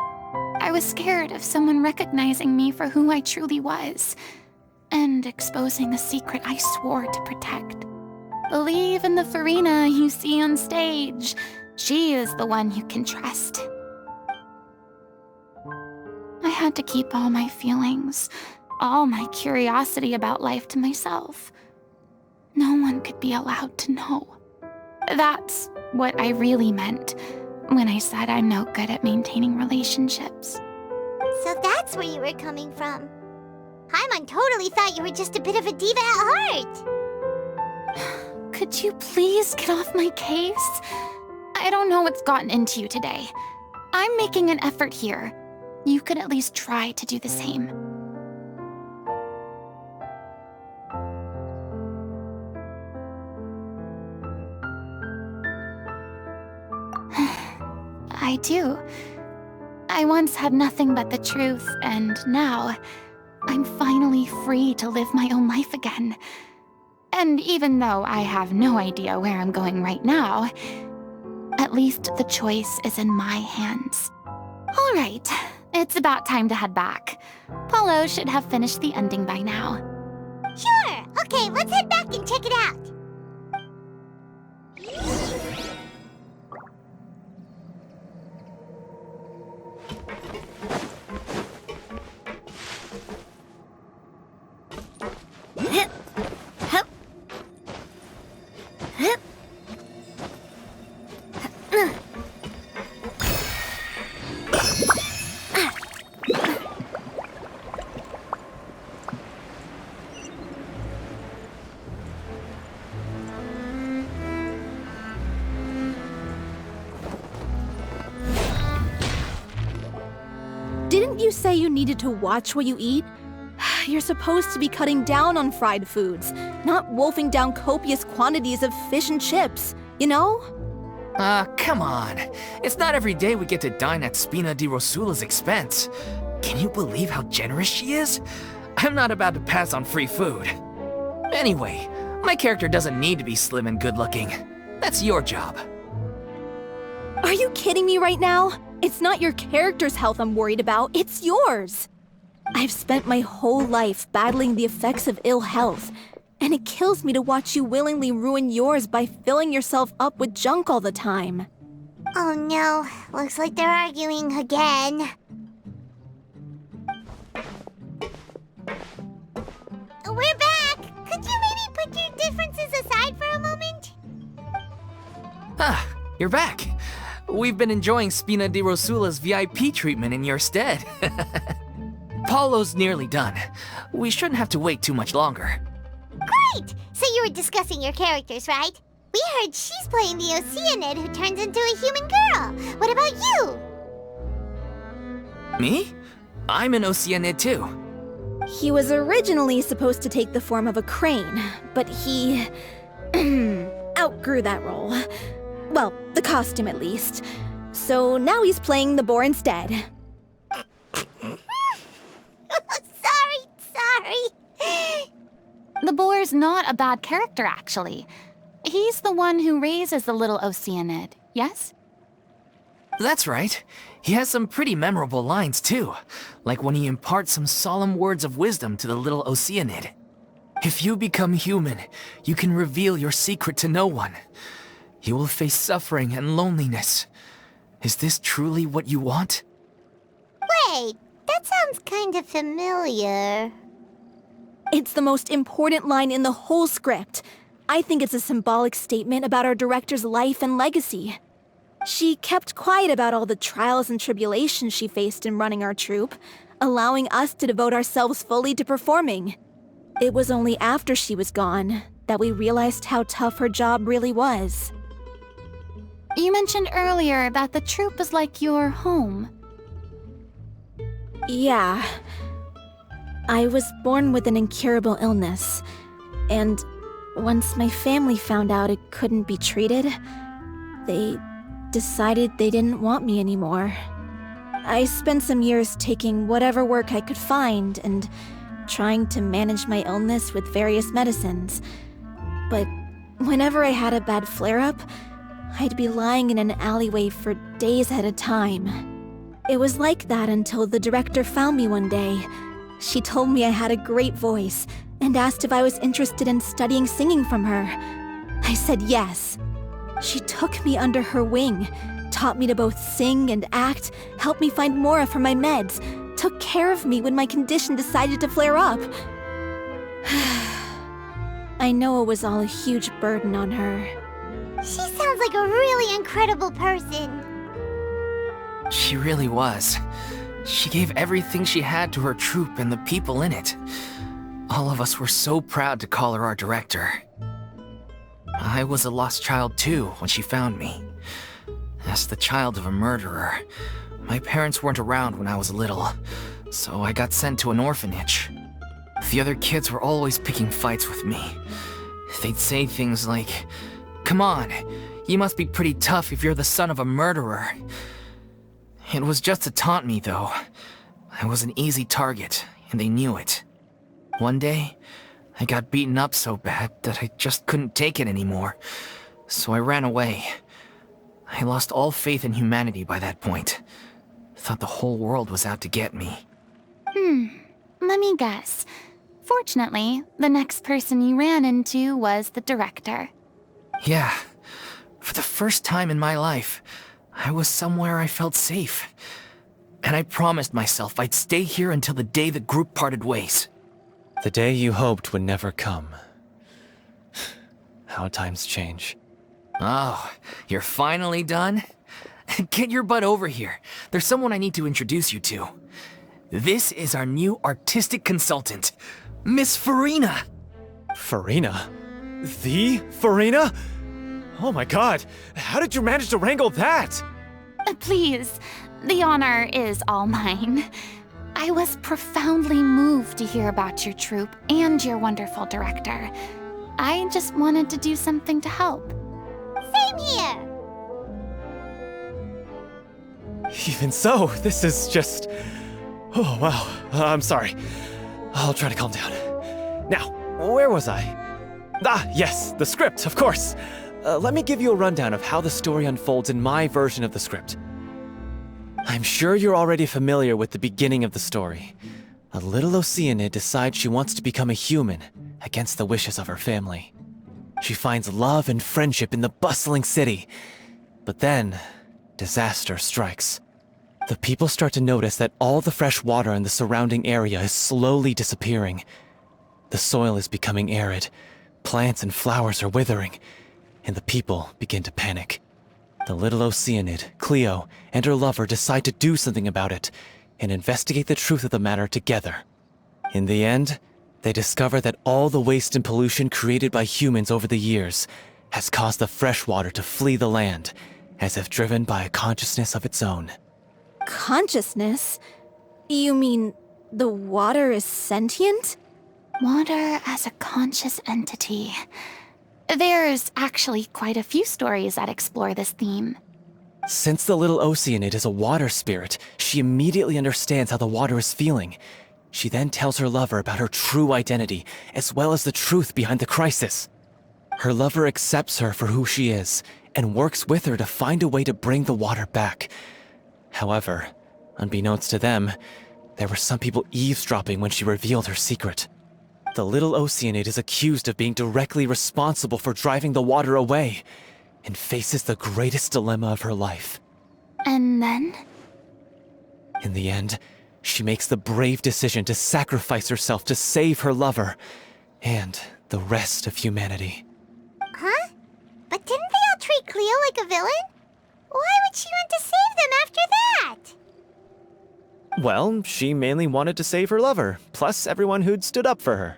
I was scared of someone recognizing me for who I truly was, and exposing the secret I swore to protect. Believe in the Furina you see on stage. She is the one you can trust. I had to keep all my feelings, all my curiosity about life to myself. No one could be allowed to know. That's what I really meant when I said I'm no good at maintaining relationships. So that's where you were coming from. Paimon totally thought you were just a bit of a diva at heart. Could you please get off my case? I don't know what's gotten into you today. I'm making an effort here. You could at least try to do the same. I do. I once had nothing but the truth, and now I'm finally free to live my own life again. And even though I have no idea where I'm going right now, at least the choice is in my hands. All right, it's about time to head back. Paulo should have finished the ending by now. Sure. Okay, let's head back and check it out. you say you needed to watch what you eat? You're supposed to be cutting down on fried foods, not wolfing down copious quantities of fish and chips, you know? Come on. It's not every day we get to dine at Spina di Rosula's expense. Can you believe how generous she is? I'm not about to pass on free food. Anyway, my character doesn't need to be slim and good-looking. That's your job. Are you kidding me right now? It's not your character's health I'm worried about, it's yours. I've spent my whole life battling the effects of ill health, and it kills me to watch you willingly ruin yours by filling yourself up with junk all the time. Oh no, looks like they're arguing again. We're back! Could you maybe put your differences aside for a moment? Ah, you're back. We've been enjoying Spina di Rosula's VIP treatment in your stead. Paulo's nearly done. We shouldn't have to wait too much longer. Great! So you were discussing your characters, right? We heard she's playing the Oceanid who turns into a human girl. What about you? Me? I'm an Oceanid too. He was originally supposed to take the form of a crane, but he outgrew that role. Well, the costume at least. So now he's playing the boar instead. Sorry. The boar's not a bad character, actually. He's the one who raises the little Oceanid, yes? That's right. He has some pretty memorable lines too, like when he imparts some solemn words of wisdom to the little Oceanid. If you become human, you can reveal your secret to no one. You will face suffering and loneliness. Is this truly what you want? Wait, that sounds kind of familiar. It's the most important line in the whole script. I think it's a symbolic statement about our director's life and legacy. She kept quiet about all the trials and tribulations she faced in running our troupe, allowing us to devote ourselves fully to performing. It was only after she was gone that we realized how tough her job really was. You mentioned earlier that the troupe is like your home. Yeah. I was born with an incurable illness, and once my family found out it couldn't be treated, they decided they didn't want me anymore. I spent some years taking whatever work I could find and trying to manage my illness with various medicines. But whenever I had a bad flare-up, I'd be lying in an alleyway for days at a time. It was like that until the director found me one day. She told me I had a great voice and asked if I was interested in studying singing from her. I said yes. She took me under her wing, taught me to both sing and act, helped me find Mora for my meds, took care of me when my condition decided to flare up. I know it was all a huge burden on her. She sounds like a really incredible person. She really was. She gave everything she had to her troupe and the people in it. All of us were so proud to call her our director. I was a lost child too when she found me. As the child of a murderer, my parents weren't around when I was little, so I got sent to an orphanage. The other kids were always picking fights with me. They'd say things like, "Come on, you must be pretty tough if you're the son of a murderer." It was just to taunt me, though. I was an easy target, and they knew it. One day, I got beaten up so bad that I just couldn't take it anymore, so I ran away. I lost all faith in humanity by that point. Thought the whole world was out to get me. Let me guess. Fortunately, the next person you ran into was the director. Yeah. For the first time in my life, I was somewhere I felt safe. And I promised myself I'd stay here until the day the group parted ways. The day you hoped would never come. How times change. Oh, you're finally done? Get your butt over here. There's someone I need to introduce you to. This is our new artistic consultant, Miss Furina. Furina? The Furina? Oh my god, how did you manage to wrangle that? Please, the honor is all mine. I was profoundly moved to hear about your troupe and your wonderful director. I just wanted to do something to help. Same here! Even so, this is just... Oh, wow. I'm sorry. I'll try to calm down. Now, where was I? Ah, yes, the script, of course. Let me give you a rundown of how the story unfolds in my version of the script. I'm sure you're already familiar with the beginning of the story. A little Oceanid decides she wants to become a human, against the wishes of her family. She finds love and friendship in the bustling city. But then, disaster strikes. The people start to notice that all the fresh water in the surrounding area is slowly disappearing. The soil is becoming arid, plants and flowers are withering, and the people begin to panic. The little Oceanid, Cleo, and her lover decide to do something about it and investigate the truth of the matter together. In the end, they discover that all the waste and pollution created by humans over the years has caused the fresh water to flee the land, as if driven by a consciousness of its own. Consciousness? You mean the water is sentient? Water as a conscious entity. There's actually quite a few stories that explore this theme. Since the little Oceanid is a water spirit, she immediately understands how the water is feeling. She then tells her lover about her true identity, as well as the truth behind the crisis. Her lover accepts her for who she is, and works with her to find a way to bring the water back. However, unbeknownst to them, there were some people eavesdropping when she revealed her secret. The little Oceanid is accused of being directly responsible for driving the water away, and faces the greatest dilemma of her life. And then? In the end, she makes the brave decision to sacrifice herself to save her lover, and the rest of humanity. Huh? But didn't they all treat Cleo like a villain? Why would she want to save them after that? Well, she mainly wanted to save her lover, plus everyone who'd stood up for her.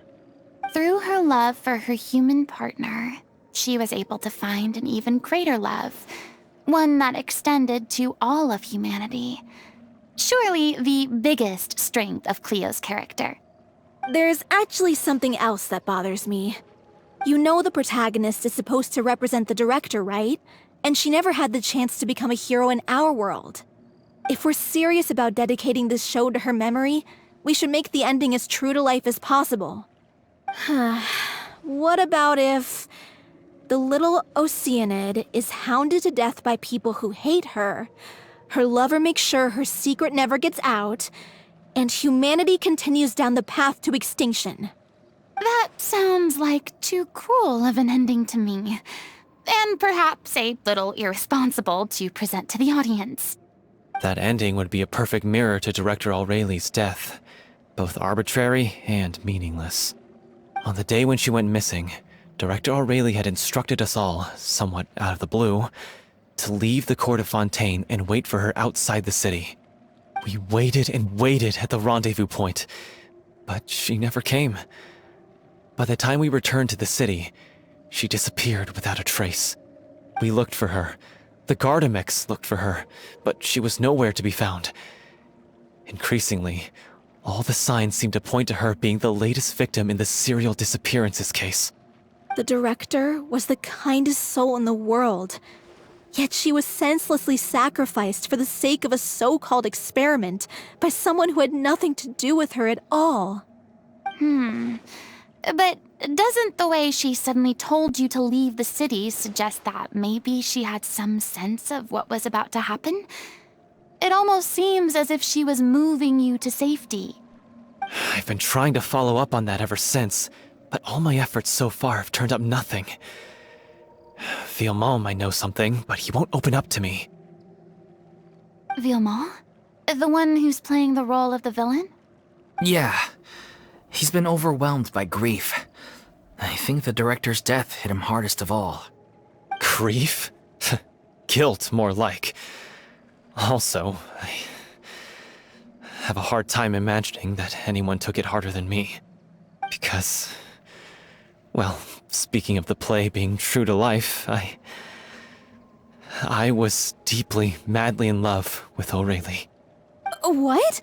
Through her love for her human partner, she was able to find an even greater love, one that extended to all of humanity. Surely the biggest strength of Cleo's character. There's actually something else that bothers me. You know the protagonist is supposed to represent the director, right? And she never had the chance to become a hero in our world. If we're serious about dedicating this show to her memory, we should make the ending as true to life as possible. What about if the little Oceanid is hounded to death by people who hate her, her lover makes sure her secret never gets out, and humanity continues down the path to extinction? That sounds like too cruel of an ending to me, and perhaps a little irresponsible to present to the audience. That ending would be a perfect mirror to Director Aurelie's death, both arbitrary and meaningless. On the day when she went missing, Director Aurelie had instructed us all, somewhat out of the blue, to leave the court of Fontaine and wait for her outside the city. We waited and waited at the rendezvous point, but she never came. By the time we returned to the city, she disappeared without a trace. We looked for her. The Gardamex looked for her, but she was nowhere to be found. Increasingly, all the signs seemed to point to her being the latest victim in the serial disappearances case. The director was the kindest soul in the world, yet she was senselessly sacrificed for the sake of a so-called experiment by someone who had nothing to do with her at all. But doesn't the way she suddenly told you to leave the city suggest that maybe she had some sense of what was about to happen? It almost seems as if she was moving you to safety. I've been trying to follow up on that ever since, but all my efforts so far have turned up nothing. Villemont might know something, but he won't open up to me. Villemont? The one who's playing the role of the villain? Yeah. He's been overwhelmed by grief. I think the director's death hit him hardest of all. Grief? Guilt, more like. Also, I have a hard time imagining that anyone took it harder than me. Because, well, speaking of the play being true to life, I was deeply, madly in love with Aurelie. What?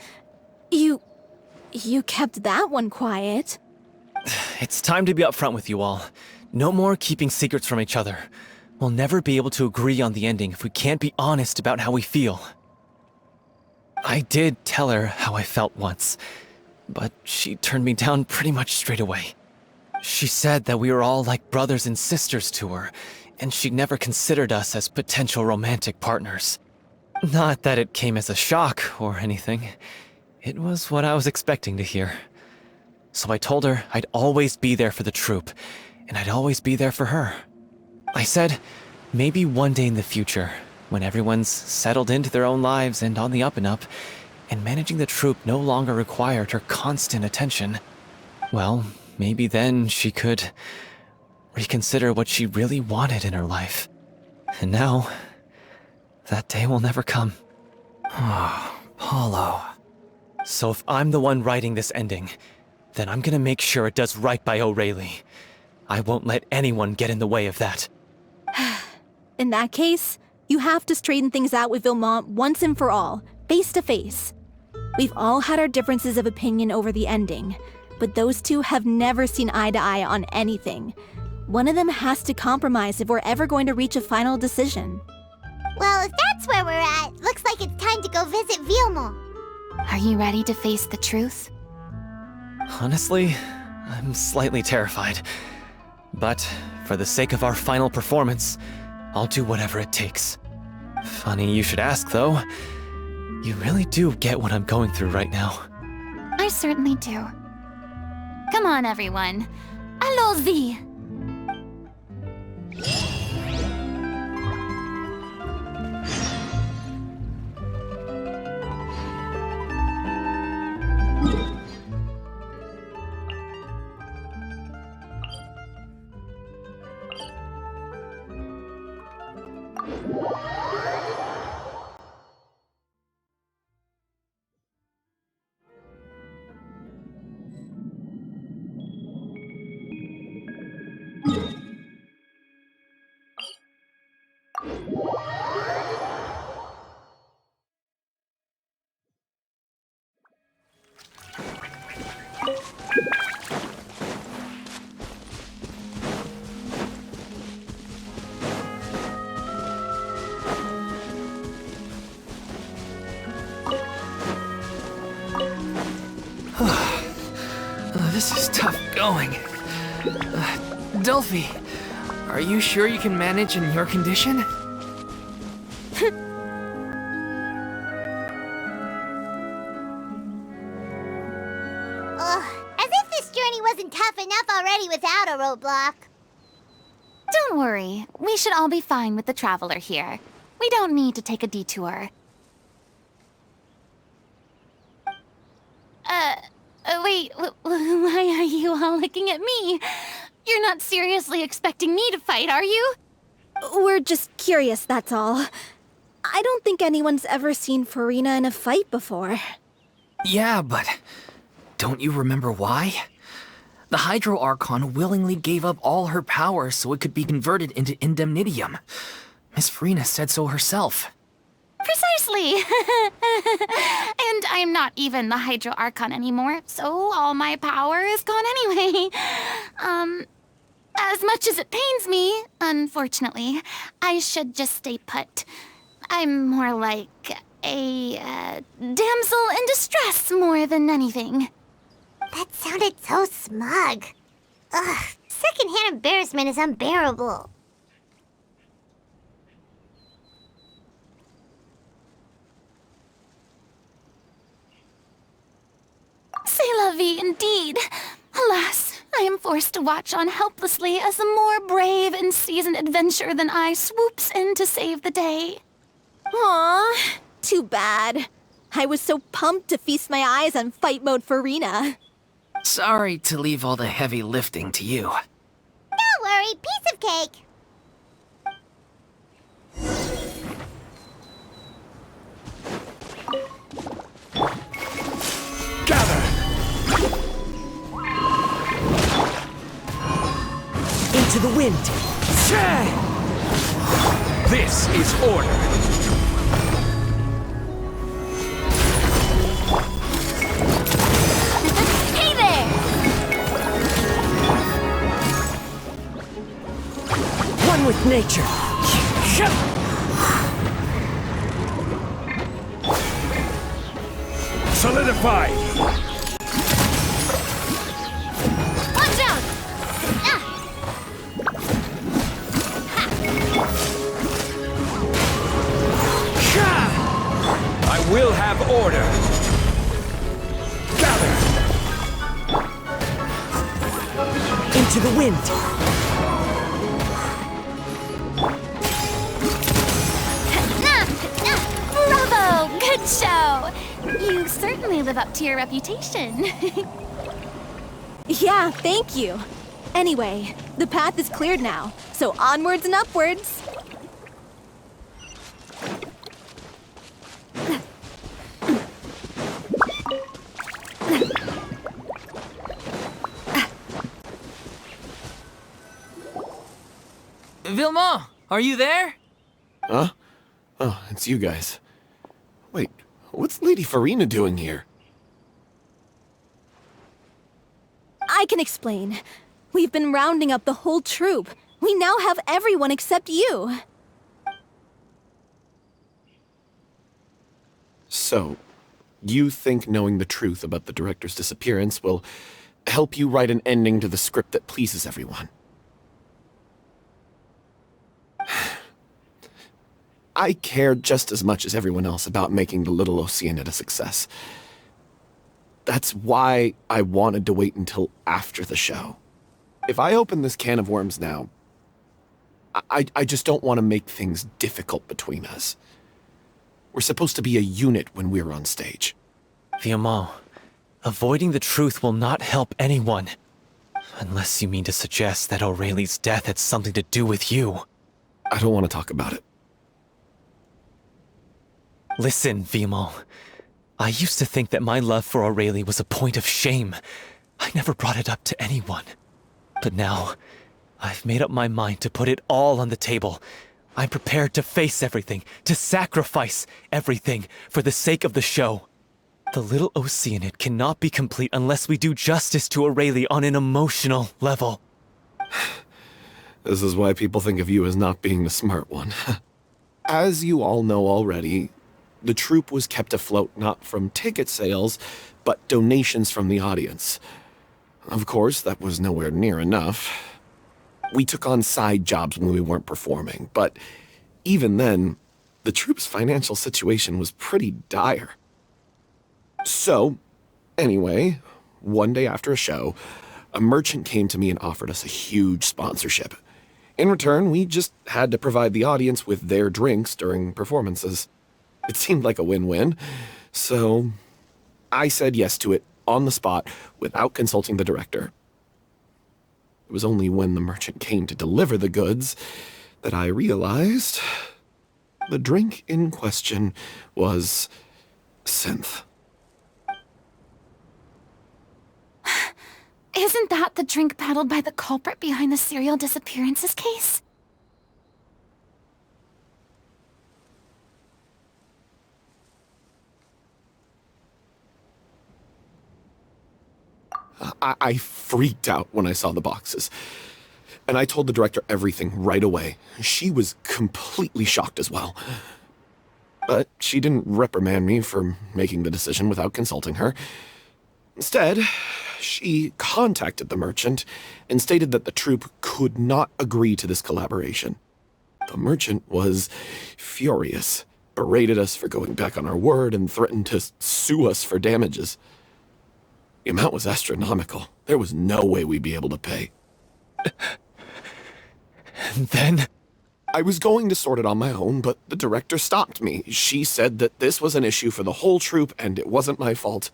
You kept that one quiet. It's time to be upfront with you all. No more keeping secrets from each other. We'll never be able to agree on the ending if we can't be honest about how we feel. I did tell her how I felt once, but she turned me down pretty much straight away. She said that we were all like brothers and sisters to her, and she never considered us as potential romantic partners. Not that it came as a shock or anything. It was what I was expecting to hear. So I told her I'd always be there for the troupe, and I'd always be there for her. I said, maybe one day in the future, when everyone's settled into their own lives and on the up and up, and managing the troupe no longer required her constant attention, well, maybe then she could reconsider what she really wanted in her life. And now, that day will never come. Oh, Paulo. So if I'm the one writing this ending, then I'm gonna make sure it does right by O'Reilly. I won't let anyone get in the way of that. In that case, you have to straighten things out with Vilmont once and for all, face to face. We've all had our differences of opinion over the ending, but those two have never seen eye to eye on anything. One of them has to compromise if we're ever going to reach a final decision. Well, if that's where we're at, looks like it's time to go visit Vilmont. Are you ready to face the truth? Honestly, I'm slightly terrified. But for the sake of our final performance, I'll do whatever it takes. Funny you should ask, though. You really do get what I'm going through right now. I certainly do. Come on, everyone. Allons-y! This is tough going. Delphi, are you sure you can manage in your condition? As if this journey wasn't tough enough already without a roadblock. Don't worry. We should all be fine with the traveler here. We don't need to take a detour. Wait, why are you all looking at me? You're not seriously expecting me to fight, are you? We're just curious, that's all. I don't think anyone's ever seen Furina in a fight before. Yeah, but don't you remember why? The Hydro Archon willingly gave up all her power so it could be converted into indemnitium. Miss Furina said so herself. Precisely! And I'm not even the Hydro Archon anymore, so all my power is gone anyway. As much as it pains me, unfortunately, I should just stay put. I'm more like a damsel in distress more than anything. That sounded so smug. Ugh, secondhand embarrassment is unbearable. C'est la vie, indeed. Alas, I am forced to watch on helplessly as a more brave and seasoned adventurer than I swoops in to save the day. Aww, too bad. I was so pumped to feast my eyes on fight mode Furina. Sorry to leave all the heavy lifting to you. Don't worry, piece of cake. Gather! Into the wind! This is order! one with nature. Solidify! Watch out! I will have order! Gather! Into the wind. Bravo! Good show! You certainly live up to your reputation. Yeah, thank you. Anyway, the path is cleared now, so onwards and upwards. Vilma, are you there? Huh? Oh, it's you guys. Wait, what's Lady Furina doing here? I can explain. We've been rounding up the whole troop. We now have everyone except you. So, you think knowing the truth about the director's disappearance will help you write an ending to the script that pleases everyone? I care just as much as everyone else about making the Little Oceanid a success. That's why I wanted to wait until after the show. If I open this can of worms now, I just don't want to make things difficult between us. We're supposed to be a unit when we're on stage. Vilma, avoiding the truth will not help anyone. Unless you mean to suggest that Aurelie's death had something to do with you. I don't want to talk about it. Listen, Vimo. I used to think that my love for Aurelie was a point of shame. I never brought it up to anyone. But now, I've made up my mind to put it all on the table. I'm prepared to face everything, to sacrifice everything for the sake of the show. The Little Oceanid cannot be complete unless we do justice to Aurelie on an emotional level. This is why people think of you as not being the smart one. As you all know already, the troupe was kept afloat not from ticket sales, but donations from the audience. Of course, that was nowhere near enough. We took on side jobs when we weren't performing, but even then, the troupe's financial situation was pretty dire. So, anyway, one day after a show, a merchant came to me and offered us a huge sponsorship. In return, we just had to provide the audience with their drinks during performances. It seemed like a win-win, so I said yes to it on the spot without consulting the director. It was only when the merchant came to deliver the goods that I realized the drink in question was synth. Isn't that the drink peddled by the culprit behind the serial disappearances case? I freaked out when I saw the boxes. And I told the director everything right away. She was completely shocked as well. But she didn't reprimand me for making the decision without consulting her. Instead, she contacted the merchant and stated that the troupe could not agree to this collaboration. The merchant was furious, berated us for going back on our word, and threatened to sue us for damages. The amount was astronomical. There was no way we'd be able to pay. And then? I was going to sort it on my own, but the director stopped me. She said that this was an issue for the whole troupe and it wasn't my fault.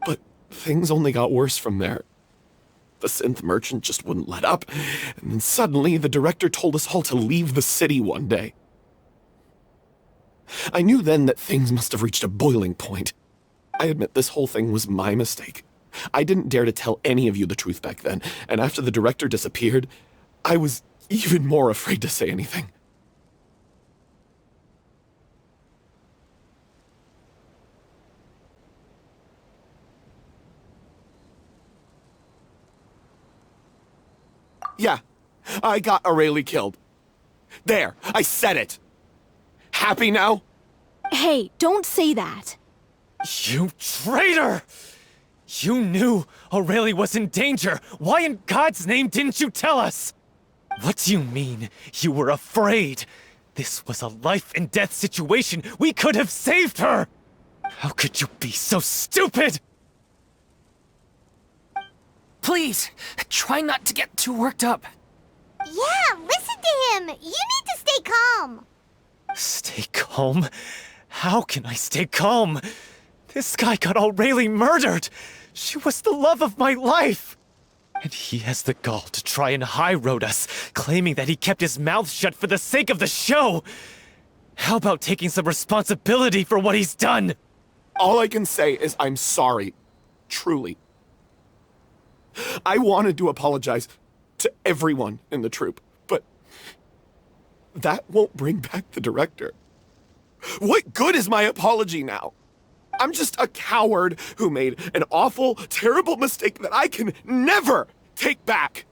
But things only got worse from there. The synth merchant just wouldn't let up, and then suddenly the director told us all to leave the city one day. I knew then that things must have reached a boiling point. I admit this whole thing was my mistake. I didn't dare to tell any of you the truth back then, and after the director disappeared, I was even more afraid to say anything. Yeah, I got Aurelie killed. There, I said it. Happy now? Hey, don't say that. You traitor! You knew Aurelie was in danger. Why in God's name didn't you tell us? What do you mean, you were afraid? This was a life and death situation. We could have saved her! How could you be so stupid? Please, try not to get too worked up. Yeah, listen to him. You need to stay calm. Stay calm? How can I stay calm? This guy got Aurelie murdered! She was the love of my life! And he has the gall to try and high-road us, claiming that he kept his mouth shut for the sake of the show! How about taking some responsibility for what he's done? All I can say is I'm sorry. Truly. I wanted to apologize to everyone in the troupe, but that won't bring back the director. What good is my apology now? I'm just a coward who made an awful, terrible mistake that I can never take back.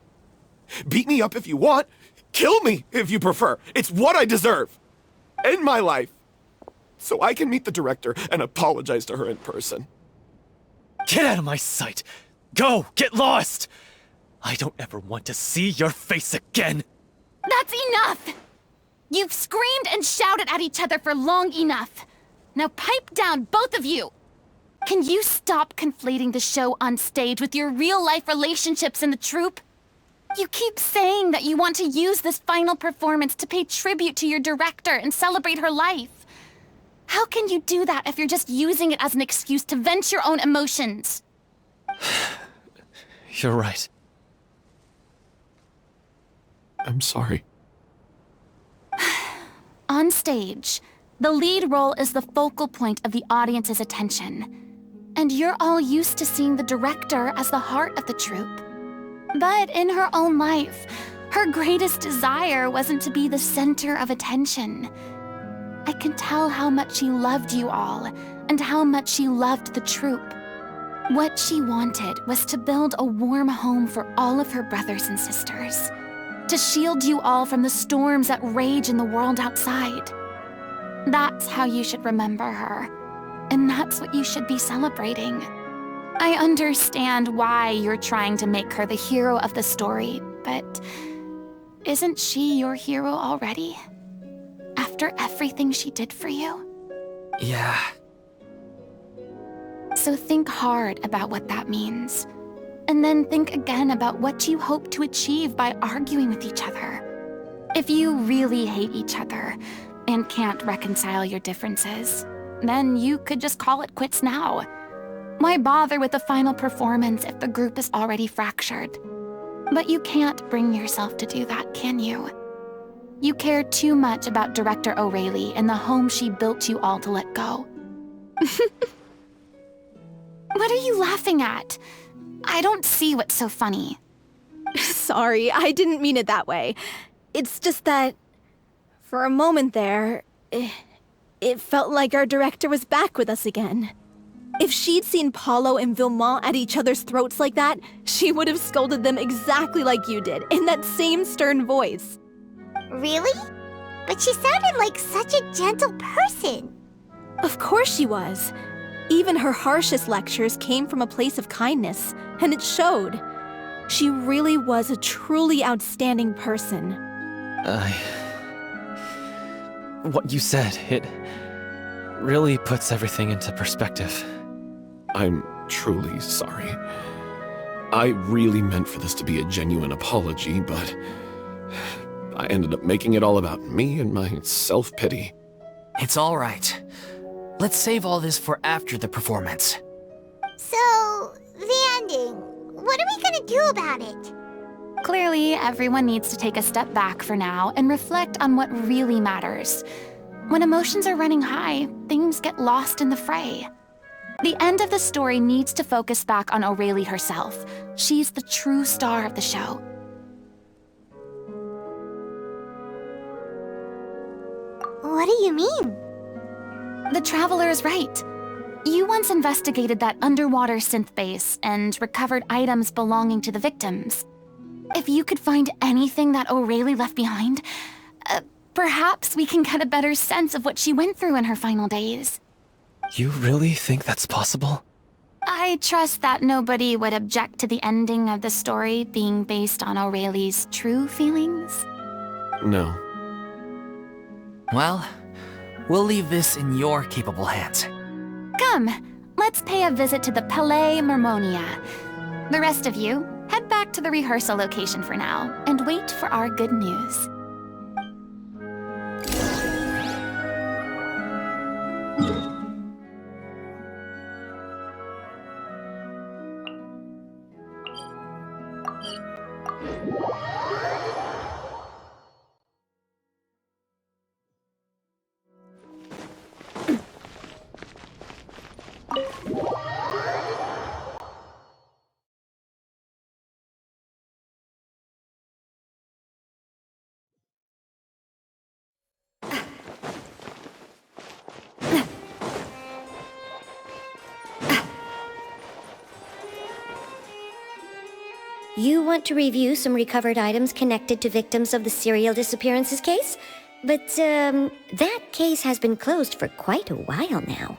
Beat me up if you want. Kill me if you prefer. It's what I deserve. End my life. So I can meet the director and apologize to her in person. Get out of my sight! Go! Get lost! I don't ever want to see your face again! That's enough! You've screamed and shouted at each other for long enough. Now pipe down, both of you! Can you stop conflating the show on stage with your real-life relationships in the troupe? You keep saying that you want to use this final performance to pay tribute to your director and celebrate her life. How can you do that if you're just using it as an excuse to vent your own emotions? You're right. I'm sorry. On stage, the lead role is the focal point of the audience's attention. And you're all used to seeing the director as the heart of the troupe. But in her own life, her greatest desire wasn't to be the center of attention. I can tell how much she loved you all, and how much she loved the troupe. What she wanted was to build a warm home for all of her brothers and sisters. To shield you all from the storms that rage in the world outside. That's how you should remember her. And that's what you should be celebrating. I understand why you're trying to make her the hero of the story, but isn't she your hero already? After everything she did for you? Yeah. So think hard about what that means. And then think again about what you hope to achieve by arguing with each other. If you really hate each other and can't reconcile your differences, then you could just call it quits now. Why bother with the final performance if the group is already fractured? But you can't bring yourself to do that, can you? You care too much about Director Aurelie and the home she built you all to let go. What are you laughing at? I don't see what's so funny. Sorry, I didn't mean it that way. It's just that, for a moment there, it felt like our director was back with us again. If she'd seen Paulo and Vilmont at each other's throats like that, she would have scolded them exactly like you did, in that same stern voice. Really? But she sounded like such a gentle person. Of course she was. Even her harshest lectures came from a place of kindness, and it showed. She really was a truly outstanding person. What you said, it really puts everything into perspective. I'm truly sorry. I really meant for this to be a genuine apology, but I ended up making it all about me and my self-pity. It's all right. Let's save all this for after the performance. So, the ending. What are we gonna do about it? Clearly, everyone needs to take a step back for now and reflect on what really matters. When emotions are running high, things get lost in the fray. The end of the story needs to focus back on Aurelie herself. She's the true star of the show. What do you mean? The Traveler is right. You once investigated that underwater synth base and recovered items belonging to the victims. If you could find anything that O'Reilly left behind, perhaps we can get a better sense of what she went through in her final days. You really think that's possible? I trust that nobody would object to the ending of the story being based on O'Reilly's true feelings. No. Well, we'll leave this in your capable hands. Come, let's pay a visit to the Palais Marmonia. The rest of you, head back to the rehearsal location for now, and wait for our good news. You want to review some recovered items connected to victims of the serial disappearances case? But, that case has been closed for quite a while now.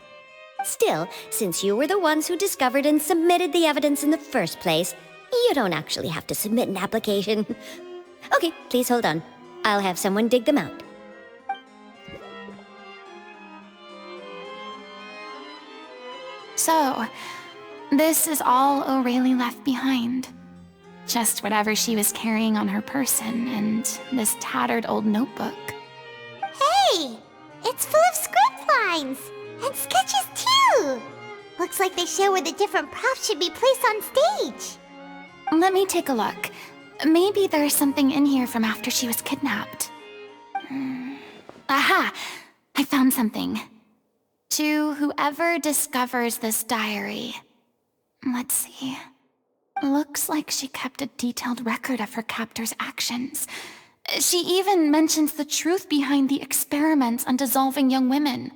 Still, since you were the ones who discovered and submitted the evidence in the first place, you don't actually have to submit an application. Okay, please hold on. I'll have someone dig them out. So, this is all O'Reilly left behind. Just whatever she was carrying on her person and this tattered old notebook. Hey! It's full of script lines! And sketches too! Looks like they show where the different props should be placed on stage. Let me take a look. Maybe there's something in here from after she was kidnapped. Aha! I found something. To whoever discovers this diary. Let's see. Looks like she kept a detailed record of her captor's actions. She even mentions the truth behind the experiments on dissolving young women.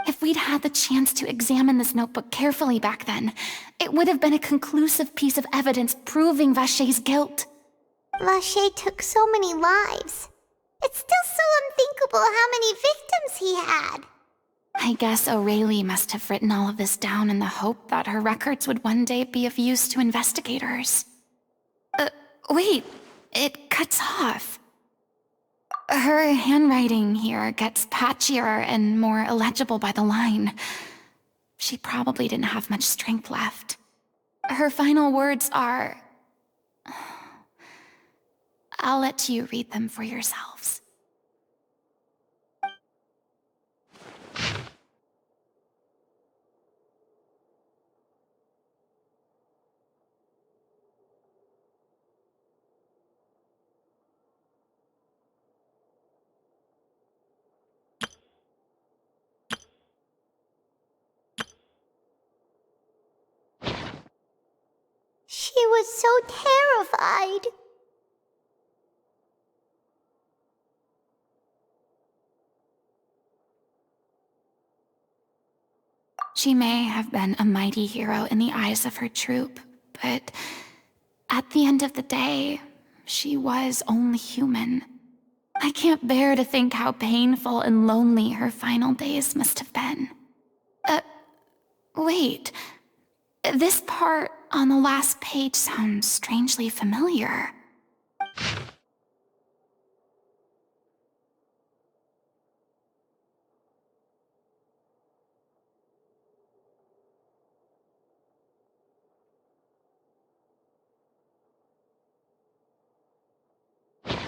If we'd had the chance to examine this notebook carefully back then, it would have been a conclusive piece of evidence proving Vacher's guilt. Vacher took so many lives. It's still so unthinkable how many victims he had. I guess O'Reilly must have written all of this down in the hope that her records would one day be of use to investigators. Wait, it cuts off. Her handwriting here gets patchier and more illegible by the line. She probably didn't have much strength left. Her final words are... I'll let you read them for yourselves. She was so terrified. She may have been a mighty hero in the eyes of her troop, but at the end of the day, she was only human. I can't bear to think how painful and lonely her final days must have been. Wait. This part on the last page sounds strangely familiar.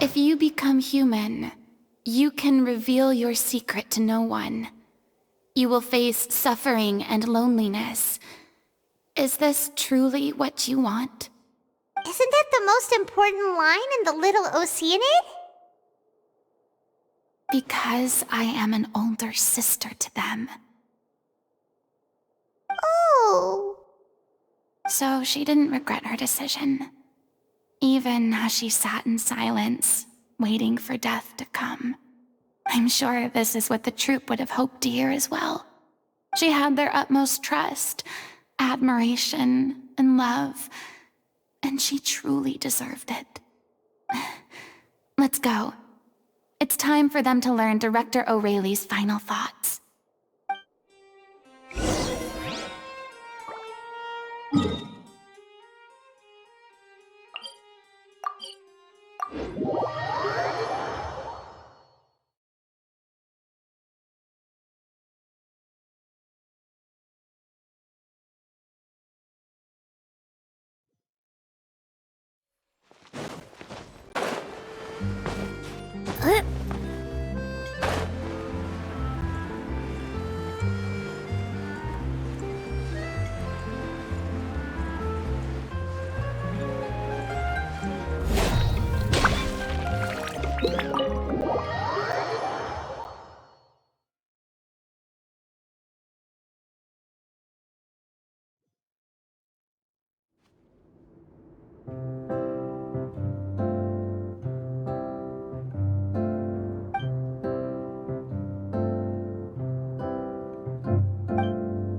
If you become human, you can reveal your secret to no one. You will face suffering and loneliness. Is this truly what you want? Isn't that the most important line in the Little Oceanid? Because I am an older sister to them. Oh. So she didn't regret her decision. Even as she sat in silence, waiting for death to come. I'm sure this is what the troupe would have hoped to hear as well. She had their utmost trust, admiration, and love, and she truly deserved it. Let's go. It's time for them to learn Director O'Reilly's final thoughts.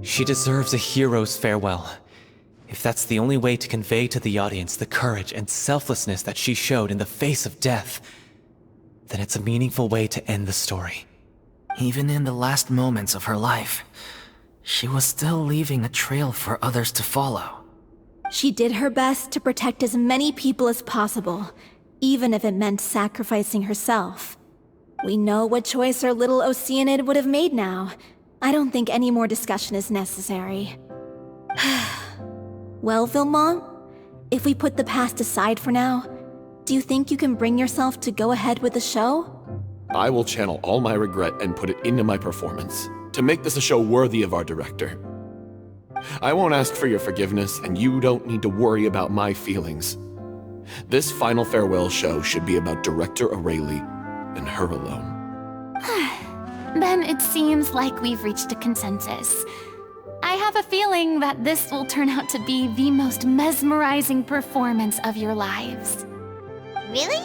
She deserves a hero's farewell. If that's the only way to convey to the audience the courage and selflessness that she showed in the face of death, then it's a meaningful way to end the story. Even in the last moments of her life, she was still leaving a trail for others to follow. She did her best to protect as many people as possible, even if it meant sacrificing herself. We know what choice our little Oceanid would have made now. I don't think any more discussion is necessary. Well, Vilmont, if we put the past aside for now, do you think you can bring yourself to go ahead with the show? I will channel all my regret and put it into my performance, to make this a show worthy of our director. I won't ask for your forgiveness, and you don't need to worry about my feelings. This final farewell show should be about Director O'Reilly and her alone. Then it seems like we've reached a consensus. I have a feeling that this will turn out to be the most mesmerizing performance of your lives. Really?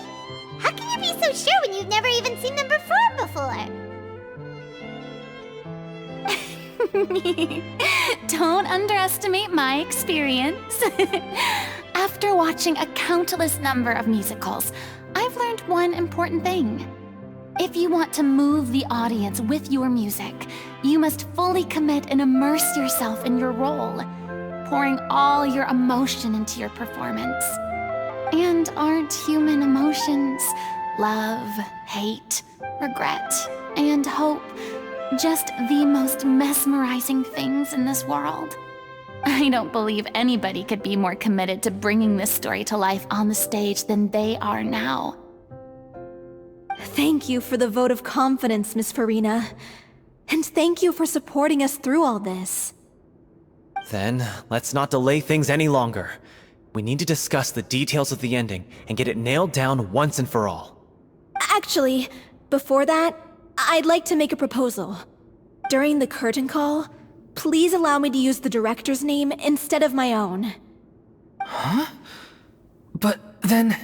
How can you be so sure when you've never even seen them perform before? Don't underestimate my experience. After watching a countless number of musicals, I've learned one important thing. If you want to move the audience with your music, you must fully commit and immerse yourself in your role, pouring all your emotion into your performance. And aren't human emotions, love, hate, regret, and hope, just the most mesmerizing things in this world? I don't believe anybody could be more committed to bringing this story to life on the stage than they are now. Thank you for the vote of confidence, Miss Furina. And thank you for supporting us through all this. Then, let's not delay things any longer. We need to discuss the details of the ending and get it nailed down once and for all. Actually, before that, I'd like to make a proposal. During the curtain call, please allow me to use the director's name instead of my own. Huh? But then...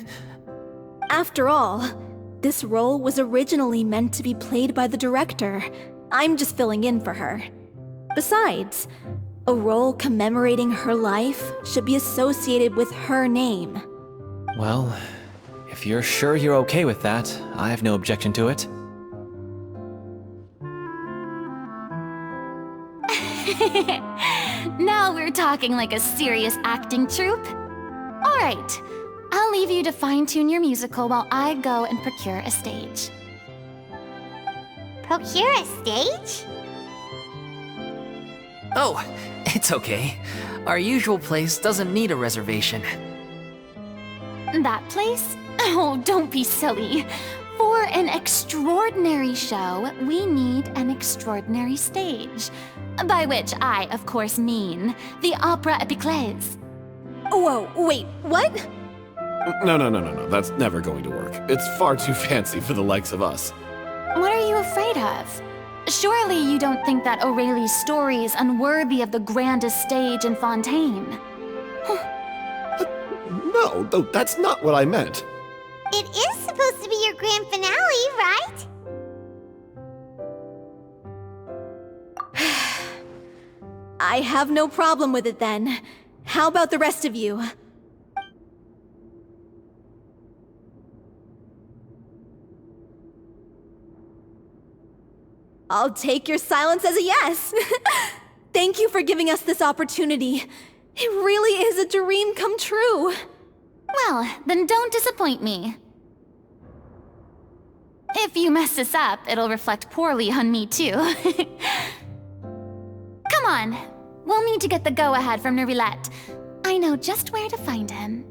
After all, this role was originally meant to be played by the director. I'm just filling in for her. Besides, a role commemorating her life should be associated with her name. Well, if you're sure you're okay with that, I have no objection to it. Now we're talking like a serious acting troupe. All right, I'll leave you to fine-tune your musical while I go and procure a stage. Procure a stage? Oh, it's okay. Our usual place doesn't need a reservation. That place? Oh, don't be silly. For an extraordinary show, we need an extraordinary stage. By which I, of course, mean the Opera Epiclese. Whoa, wait, what? No. That's never going to work. It's far too fancy for the likes of us. What are you afraid of? Surely you don't think that O'Reilly's story is unworthy of the grandest stage in Fontaine. No, that's not what I meant. It is supposed to be your grand finale, right? I have no problem with it then. How about the rest of you? I'll take your silence as a yes. Thank you for giving us this opportunity. It really is a dream come true. Well, then don't disappoint me. If you mess this up, it'll reflect poorly on me too. Come on, we'll need to get the go-ahead from Nervilette. I know just where to find him.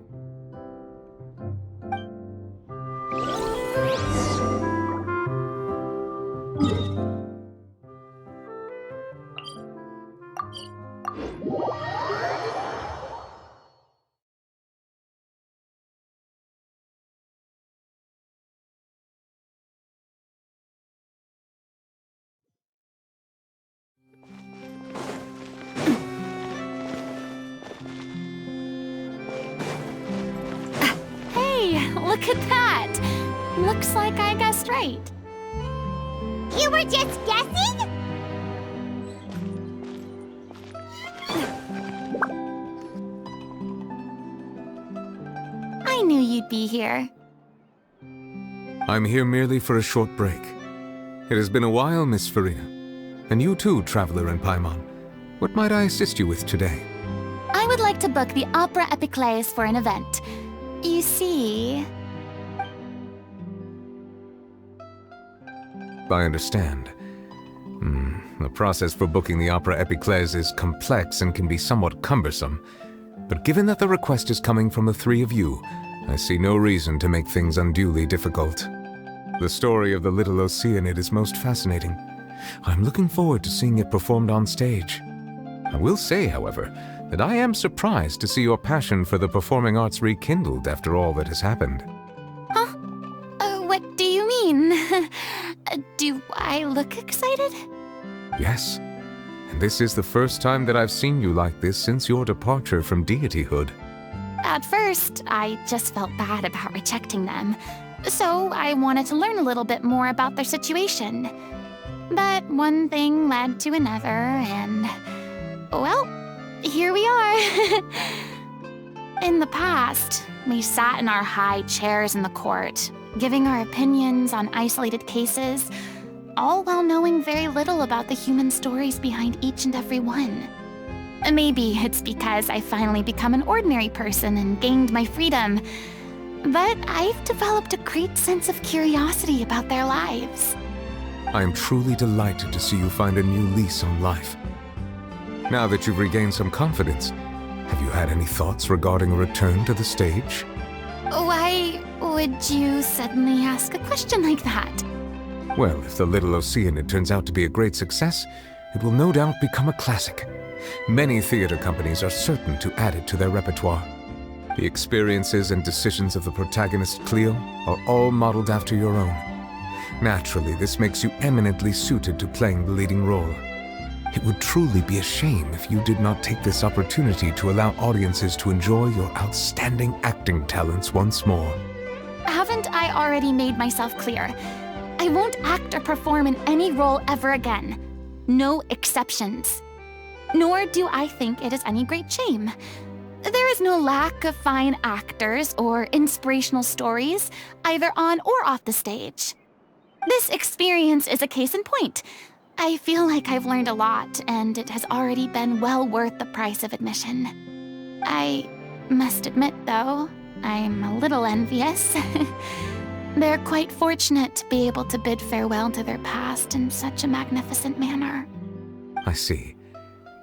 Hey, look at that! Looks like I guessed right. You were just guessing? I knew you'd be here. I'm here merely for a short break. It has been a while, Miss Furina. And you too, Traveler in Paimon. What might I assist you with today? I would like to book the Opera Epiclese for an event. You see... I understand. The process for booking the Opera Epiclese is complex and can be somewhat cumbersome. But given that the request is coming from the three of you, I see no reason to make things unduly difficult. The story of the little Oceanid is most fascinating. I'm looking forward to seeing it performed on stage. I will say, however, that I am surprised to see your passion for the performing arts rekindled after all that has happened. Huh? What do you mean? Do I look excited? Yes. And this is the first time that I've seen you like this since your departure from deityhood. At first, I just felt bad about rejecting them. So I wanted to learn a little bit more about their situation. But one thing led to another, and... well, here we are. In the past, we sat in our high chairs in the court, giving our opinions on isolated cases, all while knowing very little about the human stories behind each and every one. Maybe it's because I finally become an ordinary person and gained my freedom, but I've developed a great sense of curiosity about their lives. I am truly delighted to see you find a new lease on life. Now that you've regained some confidence, have you had any thoughts regarding a return to the stage? Why would you suddenly ask a question like that? Well, if the Little Oceanid turns out to be a great success, it will no doubt become a classic. Many theater companies are certain to add it to their repertoire. The experiences and decisions of the protagonist Cleo are all modeled after your own. Naturally, this makes you eminently suited to playing the leading role. It would truly be a shame if you did not take this opportunity to allow audiences to enjoy your outstanding acting talents once more. Haven't I already made myself clear? I won't act or perform in any role ever again. No exceptions. Nor do I think it is any great shame. There is no lack of fine actors or inspirational stories, either on or off the stage. This experience is a case in point. I feel like I've learned a lot, and it has already been well worth the price of admission. I must admit, though, I'm a little envious. They're quite fortunate to be able to bid farewell to their past in such a magnificent manner. I see.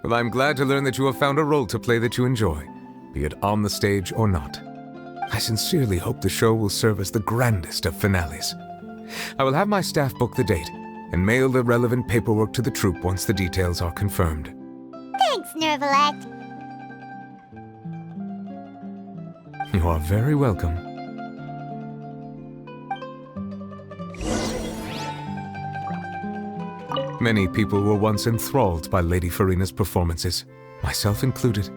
Well, I'm glad to learn that you have found a role to play that you enjoy, be it on the stage or not. I sincerely hope the show will serve as the grandest of finales. I will have my staff book the date and mail the relevant paperwork to the troupe once the details are confirmed. Thanks, Nervilette. You are very welcome. Many people were once enthralled by Lady Furina's performances, myself included.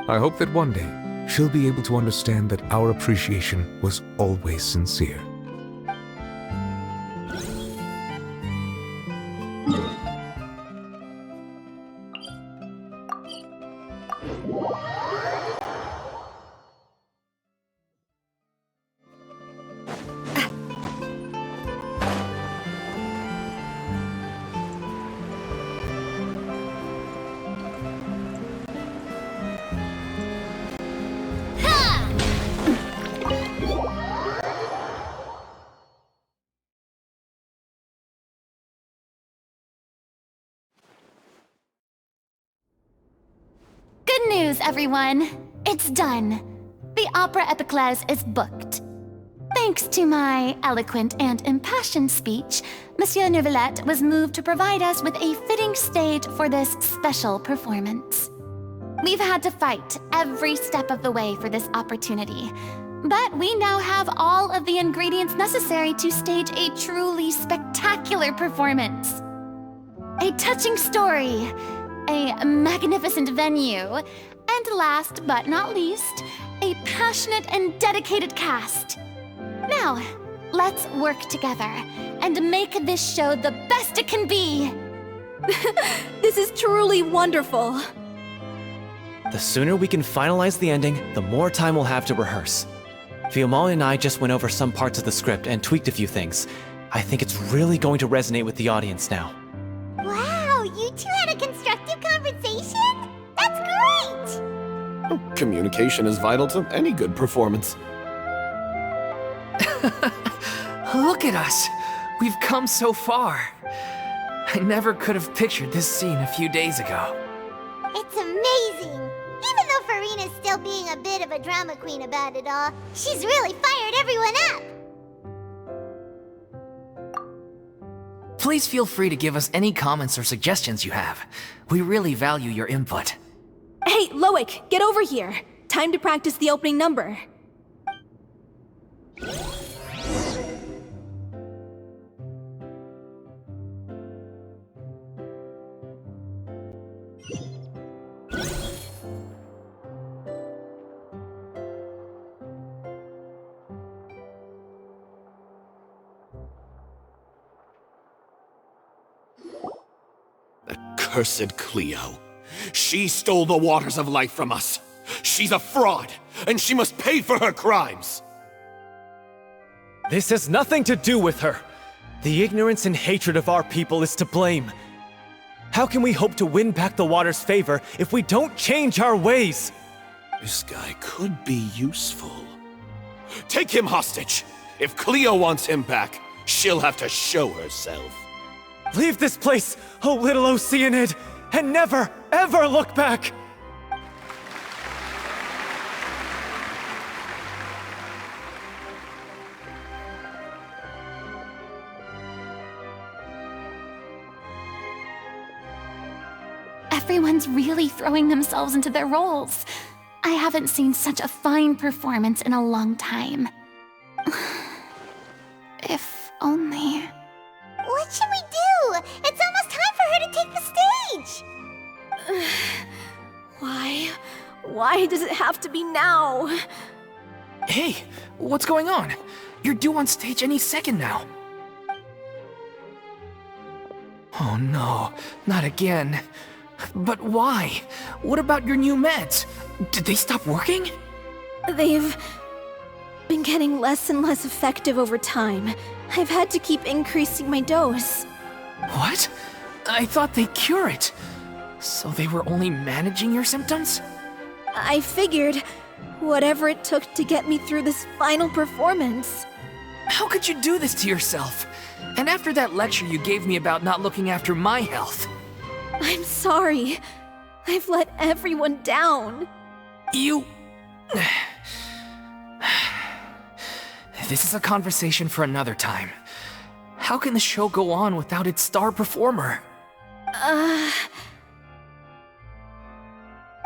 I hope that one day she'll be able to understand that our appreciation was always sincere. news, everyone. It's done. The Opera Epiclese is booked. Thanks to my eloquent and impassioned speech, Monsieur Neuvillette was moved to provide us with a fitting stage for this special performance. We've had to fight every step of the way for this opportunity, but we now have all of the ingredients necessary to stage a truly spectacular performance. A touching story, a magnificent venue, and last but not least, a passionate and dedicated cast. Now, let's work together and make this show the best it can be. This is truly wonderful. The sooner we can finalize the ending, the more time we'll have to rehearse. Fiumali and I just went over some parts of the script and tweaked a few things. I think it's really going to resonate with the audience now. Wow, you two had a constructive conversation? That's great! Communication is vital to any good performance. Look at us! We've come so far. I never could have pictured this scene a few days ago. It's amazing! Even though Furina's still being a bit of a drama queen about it all, she's really fired everyone up! Please feel free to give us any comments or suggestions you have. We really value your input. Hey, Loic, get over here. Time to practice the opening number. Cursed Cleo. She stole the waters of life from us. She's a fraud, and she must pay for her crimes. This has nothing to do with her. The ignorance and hatred of our people is to blame. How can we hope to win back the water's favor if we don't change our ways? This guy could be useful. Take him hostage. If Cleo wants him back, she'll have to show herself. Leave this place, oh little Oceanid, and never, ever look back! Everyone's really throwing themselves into their roles. I haven't seen such a fine performance in a long time. If only... What should we do? It's almost time for her to take the stage! Why? Why does it have to be now? Hey, what's going on? You're due on stage any second now. Oh no, not again. But why? What about your new meds? Did they stop working? They've been getting less and less effective over time. I've had to keep increasing my dose. What? I thought they cure it. So they were only managing your symptoms? I figured whatever it took to get me through this final performance. How could you do this to yourself? And after that lecture you gave me about not looking after my health. I'm sorry. I've let everyone down. You... This is a conversation for another time. How can the show go on without its star performer?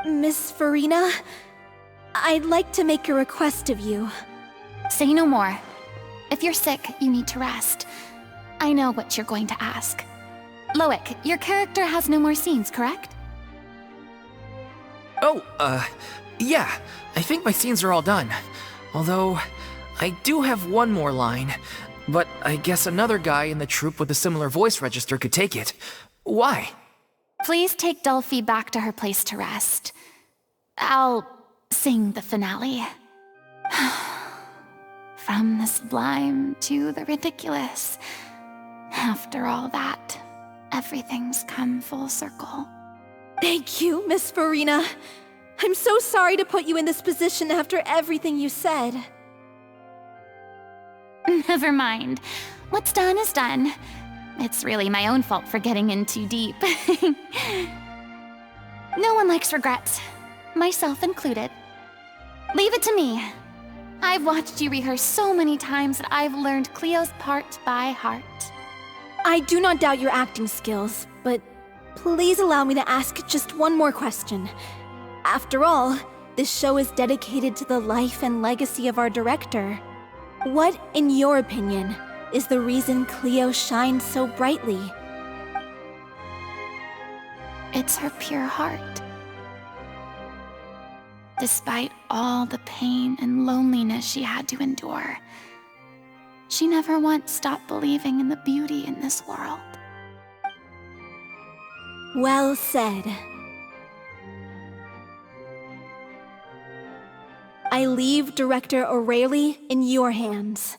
Miss Furina, I'd like to make a request of you. Say no more. If you're sick, you need to rest. I know what you're going to ask. Loic, your character has no more scenes, correct? Oh, yeah. I think my scenes are all done. Although, I do have one more line. But I guess another guy in the troupe with a similar voice register could take it. Why? Please take Delphi back to her place to rest. I'll sing the finale. From the sublime to the ridiculous. After all that, everything's come full circle. Thank you, Miss Furina. I'm so sorry to put you in this position after everything you said. Never mind. What's done is done. It's really my own fault for getting in too deep. No one likes regrets. myself included. Leave it to me. I've watched you rehearse so many times that I've learned Cleo's part by heart. I do not doubt your acting skills, but please allow me to ask just one more question. After all, this show is dedicated to the life and legacy of our director. What, in your opinion, is the reason Cleo shines so brightly? It's her pure heart. Despite all the pain and loneliness she had to endure, she never once stopped believing in the beauty in this world. Well said. I leave Director O'Reilly in your hands.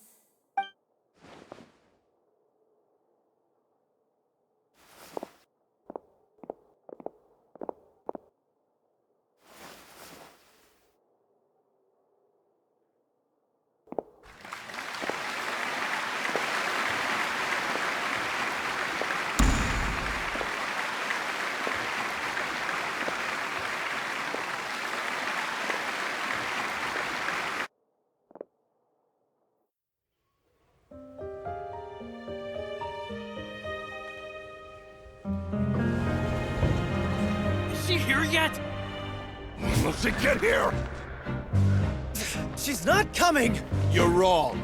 Is she here yet? Will she get here? She's not coming! You're wrong.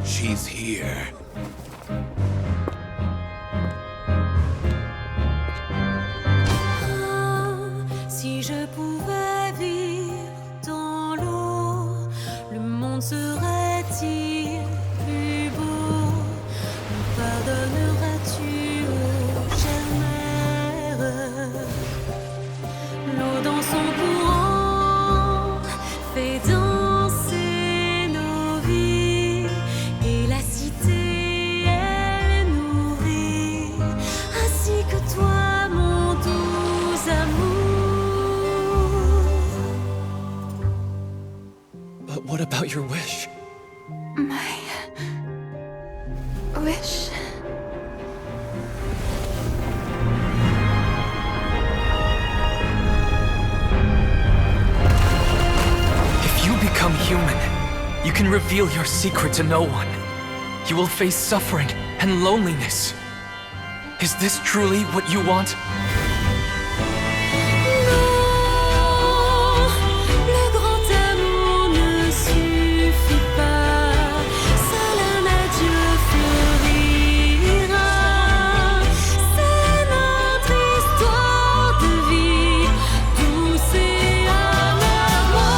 She's here. Si je pouvais vivre dans l'eau, le monde serait-il plus beau? Me pardonneras-tu, ô chère mère? L'eau dans son courant fait danser nos vies, et la cité elle est nourrie, ainsi que toi, mon doux amour. But what about your wish? My wish. If you become human, you can reveal your secret to no one. You will face suffering and loneliness. Is this truly what you want? Le grand amour ne suffit pas, seul un adieu fleurira. C'est notre histoire de vie, douce et amère. Moi,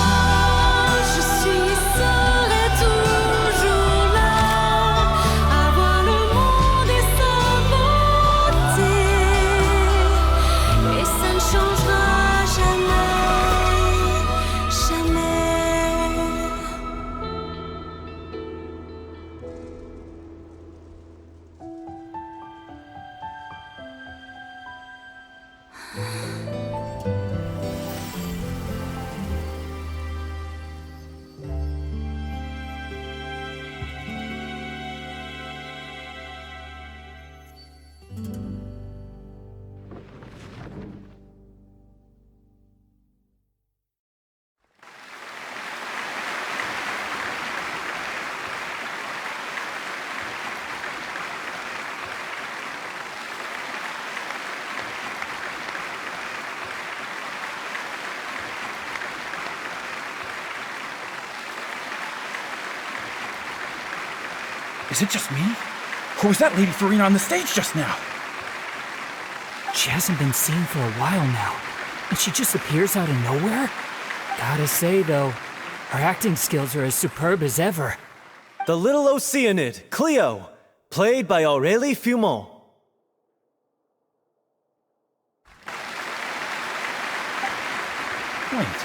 je suis, serai toujours là, à voir le monde et sa beauté, et ça ne changera jamais, jamais. Is it just me? Or was that Lady Furina on the stage just now? She hasn't been seen for a while now, and she just appears out of nowhere? Gotta say, though, her acting skills are as superb as ever. The little Oceanid, Cleo, played by Aurélie Fumont. Wait,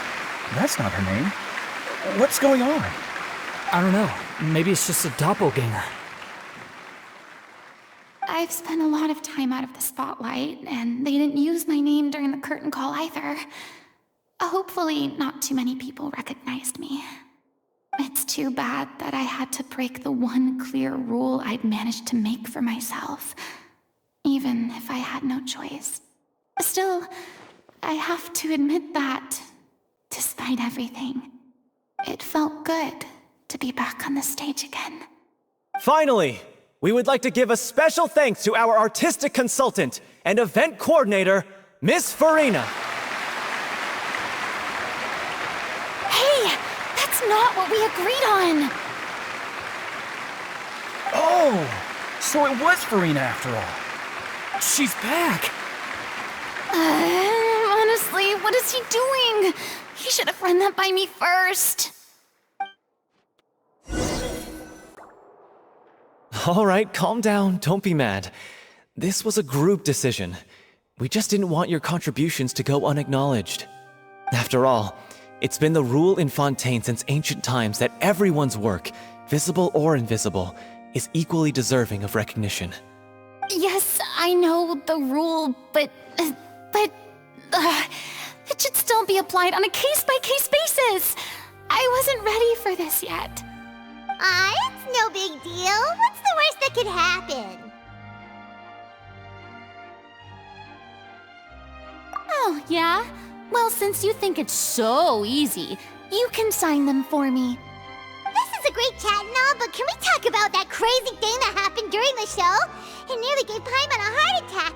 that's not her name. What's going on? I don't know. Maybe it's just a doppelganger. I've spent a lot of time out of the spotlight, and they didn't use my name during the curtain call either. Hopefully, not too many people recognized me. It's too bad that I had to break the one clear rule I'd managed to make for myself, even if I had no choice. Still, I have to admit that, despite everything, it felt good to be back on the stage again. Finally, we would like to give a special thanks to our artistic consultant and event coordinator, Miss Furina. Hey, that's not what we agreed on! Oh, so it was Furina after all. She's back! Honestly, what is he doing? He should have run that by me first. All right, calm down, don't be mad. This was a group decision. We just didn't want your contributions to go unacknowledged. After all, it's been the rule in Fontaine since ancient times that everyone's work, visible or invisible, is equally deserving of recognition. Yes, I know the rule, but it should still be applied on a case-by-case basis. I wasn't ready for this yet. It's no big deal. What's the worst that could happen? Oh, yeah? Well, since you think it's so easy, you can sign them for me. This is a great chat and all, but can we talk about that crazy thing that happened during the show? It nearly gave Paimon a heart attack.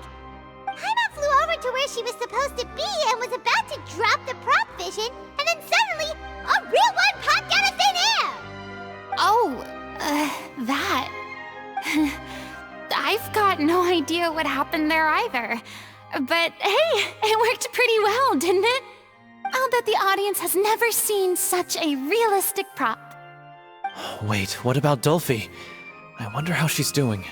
Paimon flew over to where she was supposed to be and was about to drop the prop vision, and then suddenly, a real one popped out of thin air! Oh, that. I've got no idea what happened there either. But hey, it worked pretty well, didn't it? I'll bet the audience has never seen such a realistic prop. Wait, what about Dolphy? I wonder how she's doing.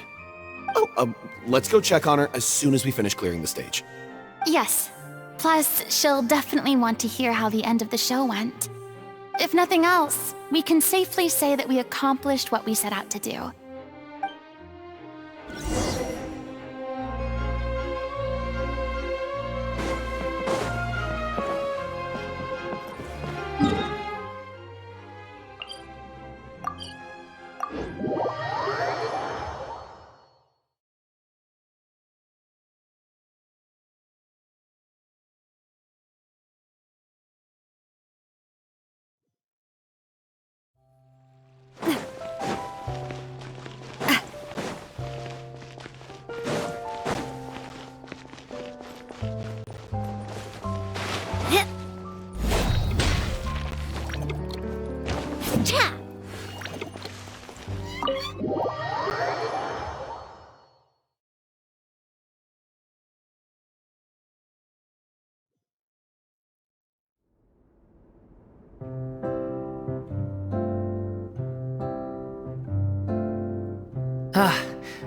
Oh, let's go check on her as soon as we finish clearing the stage. Yes. Plus, she'll definitely want to hear how the end of the show went. If nothing else, we can safely say that we accomplished what we set out to do.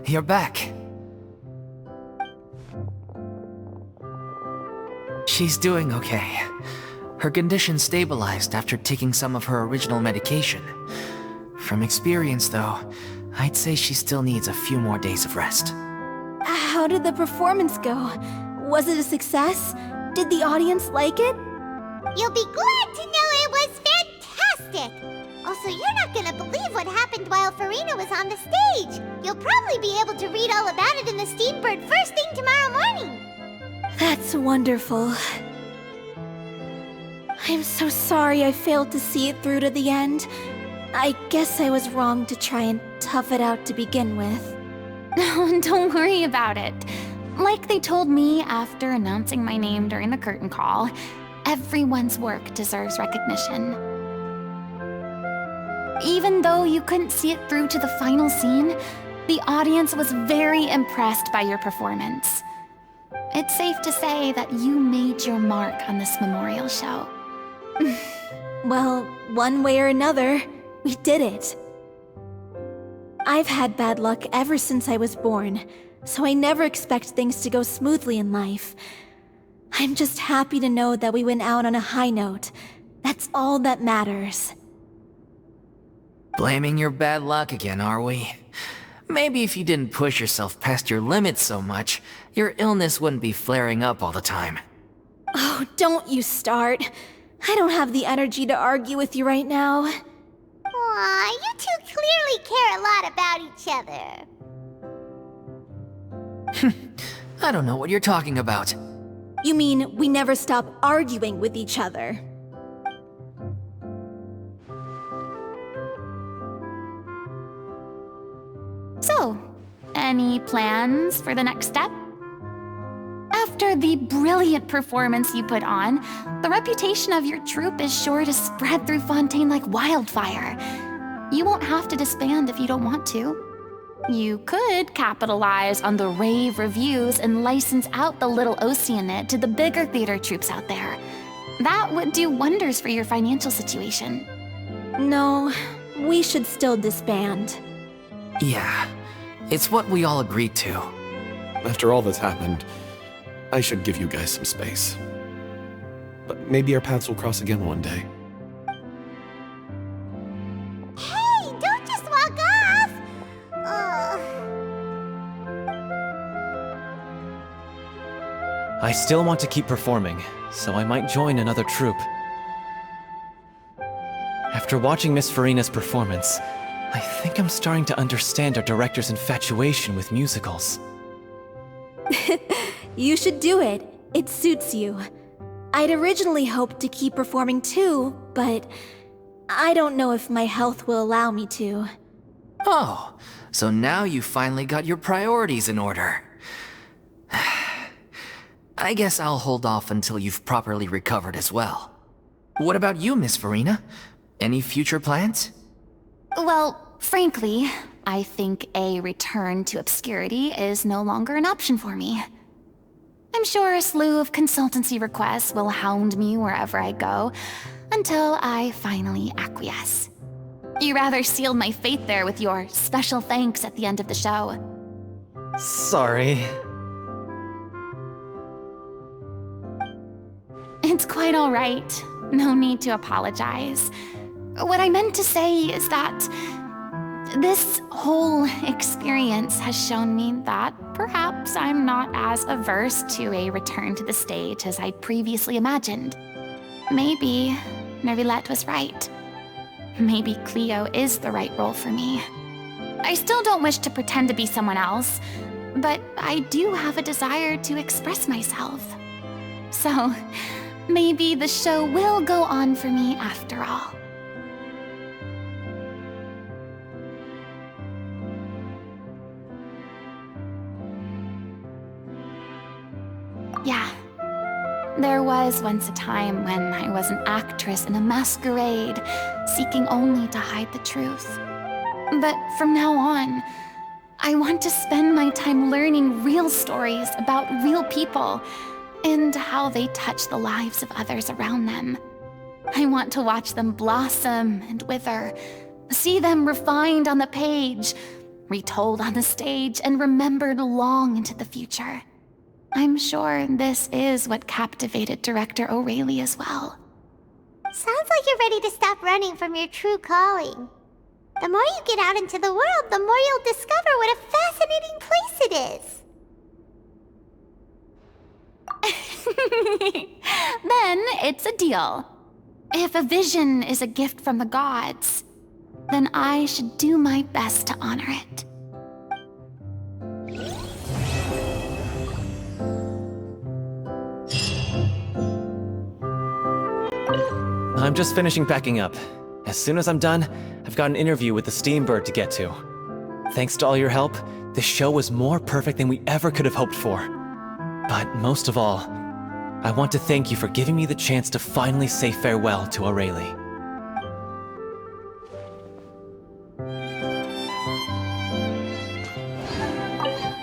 You're back. She's doing okay. Her condition stabilized after taking some of her original medication. From experience, though, I'd say she still needs a few more days of rest. How did the performance go? Was it a success? Did the audience like it? You'll be glad to know it was fantastic! Also, you're not gonna believe what happened while Furina was on the stage. You'll probably be able to read all about it in the Steambird first thing tomorrow morning. That's wonderful. I'm so sorry I failed to see it through to the end. I guess I was wrong to try and tough it out to begin with. No, don't worry about it. Like they told me after announcing my name during the curtain call, everyone's work deserves recognition. Even though you couldn't see it through to the final scene, the audience was very impressed by your performance. It's safe to say that you made your mark on this memorial show. Well, one way or another, we did it. I've had bad luck ever since I was born, so I never expect things to go smoothly in life. I'm just happy to know that we went out on a high note. That's all that matters. Blaming your bad luck again, are we? Maybe if you didn't push yourself past your limits so much, your illness wouldn't be flaring up all the time. Oh, don't you start. I don't have the energy to argue with you right now. Aw, you two clearly care a lot about each other. I don't know what you're talking about. You mean we never stop arguing with each other? So, any plans for the next step? After the brilliant performance you put on, the reputation of your troupe is sure to spread through Fontaine like wildfire. You won't have to disband if you don't want to. You could capitalize on the rave reviews and license out the Little Oceanid to the bigger theater troupes out there. That would do wonders for your financial situation. No, we should still disband. Yeah, it's what we all agreed to. After all that's happened, I should give you guys some space. But maybe our paths will cross again one day. Hey, don't just walk off! I still want to keep performing, so I might join another troupe. After watching Miss Furina's performance, I think I'm starting to understand our director's infatuation with musicals. You should do it. It suits you. I'd originally hoped to keep performing too, but I don't know if my health will allow me to. Oh, so now you finally got your priorities in order. I guess I'll hold off until you've properly recovered as well. What about you, Miss Furina? Any future plans? Well, frankly, I think a return to obscurity is no longer an option for me. I'm sure a slew of consultancy requests will hound me wherever I go, until I finally acquiesce. You rather sealed my fate there with your special thanks at the end of the show. Sorry. It's quite all right. No need to apologize. What I meant to say is that this whole experience has shown me that perhaps I'm not as averse to a return to the stage as I'd previously imagined. Maybe Nervilette was right. Maybe Cleo is the right role for me. I still don't wish to pretend to be someone else, but I do have a desire to express myself. So, maybe the show will go on for me after all. Yeah. There was once a time when I was an actress in a masquerade, seeking only to hide the truth. But from now on, I want to spend my time learning real stories about real people and how they touch the lives of others around them. I want to watch them blossom and wither, see them refined on the page, retold on the stage, and remembered long into the future. I'm sure this is what captivated Director O'Reilly as well. Sounds like you're ready to stop running from your true calling. The more you get out into the world, the more you'll discover what a fascinating place it is. Then it's a deal. If a vision is a gift from the gods, then I should do my best to honor it. I'm just finishing packing up. As soon as I'm done, I've got an interview with the Steambird to get to. Thanks to all your help, this show was more perfect than we ever could have hoped for. But most of all, I want to thank you for giving me the chance to finally say farewell to O'Reilly.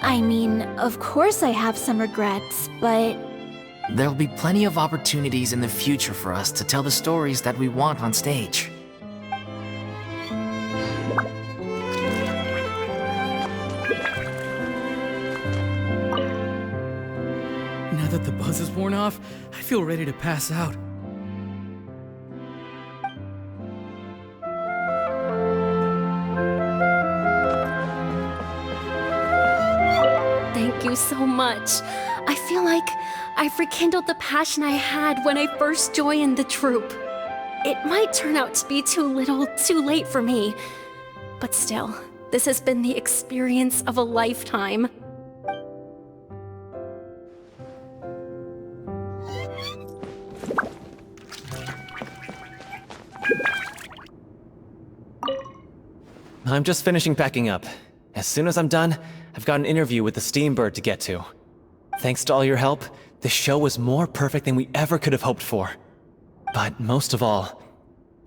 I mean, of course I have some regrets, but There'll be plenty of opportunities in the future for us to tell the stories that we want on stage. Now that the buzz is worn off, I feel ready to pass out. Thank you so much. I feel like I've rekindled the passion I had when I first joined the troupe. It might turn out to be too little, too late for me. But still, this has been the experience of a lifetime. I'm just finishing packing up. As soon as I'm done, I've got an interview with the Steambird to get to. Thanks to all your help, this show was more perfect than we ever could have hoped for. But most of all,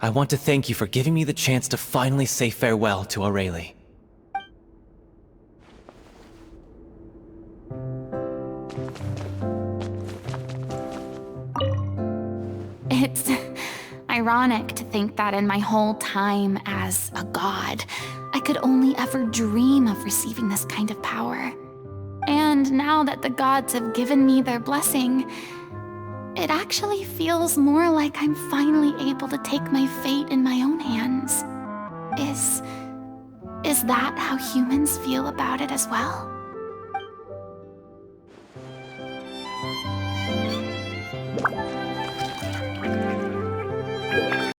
I want to thank you for giving me the chance to finally say farewell to Aurelie. It's ironic to think that in my whole time as a god, I could only ever dream of receiving this kind of power. And now that the gods have given me their blessing, it actually feels more like I'm finally able to take my fate in my own hands. Is that how humans feel about it as well?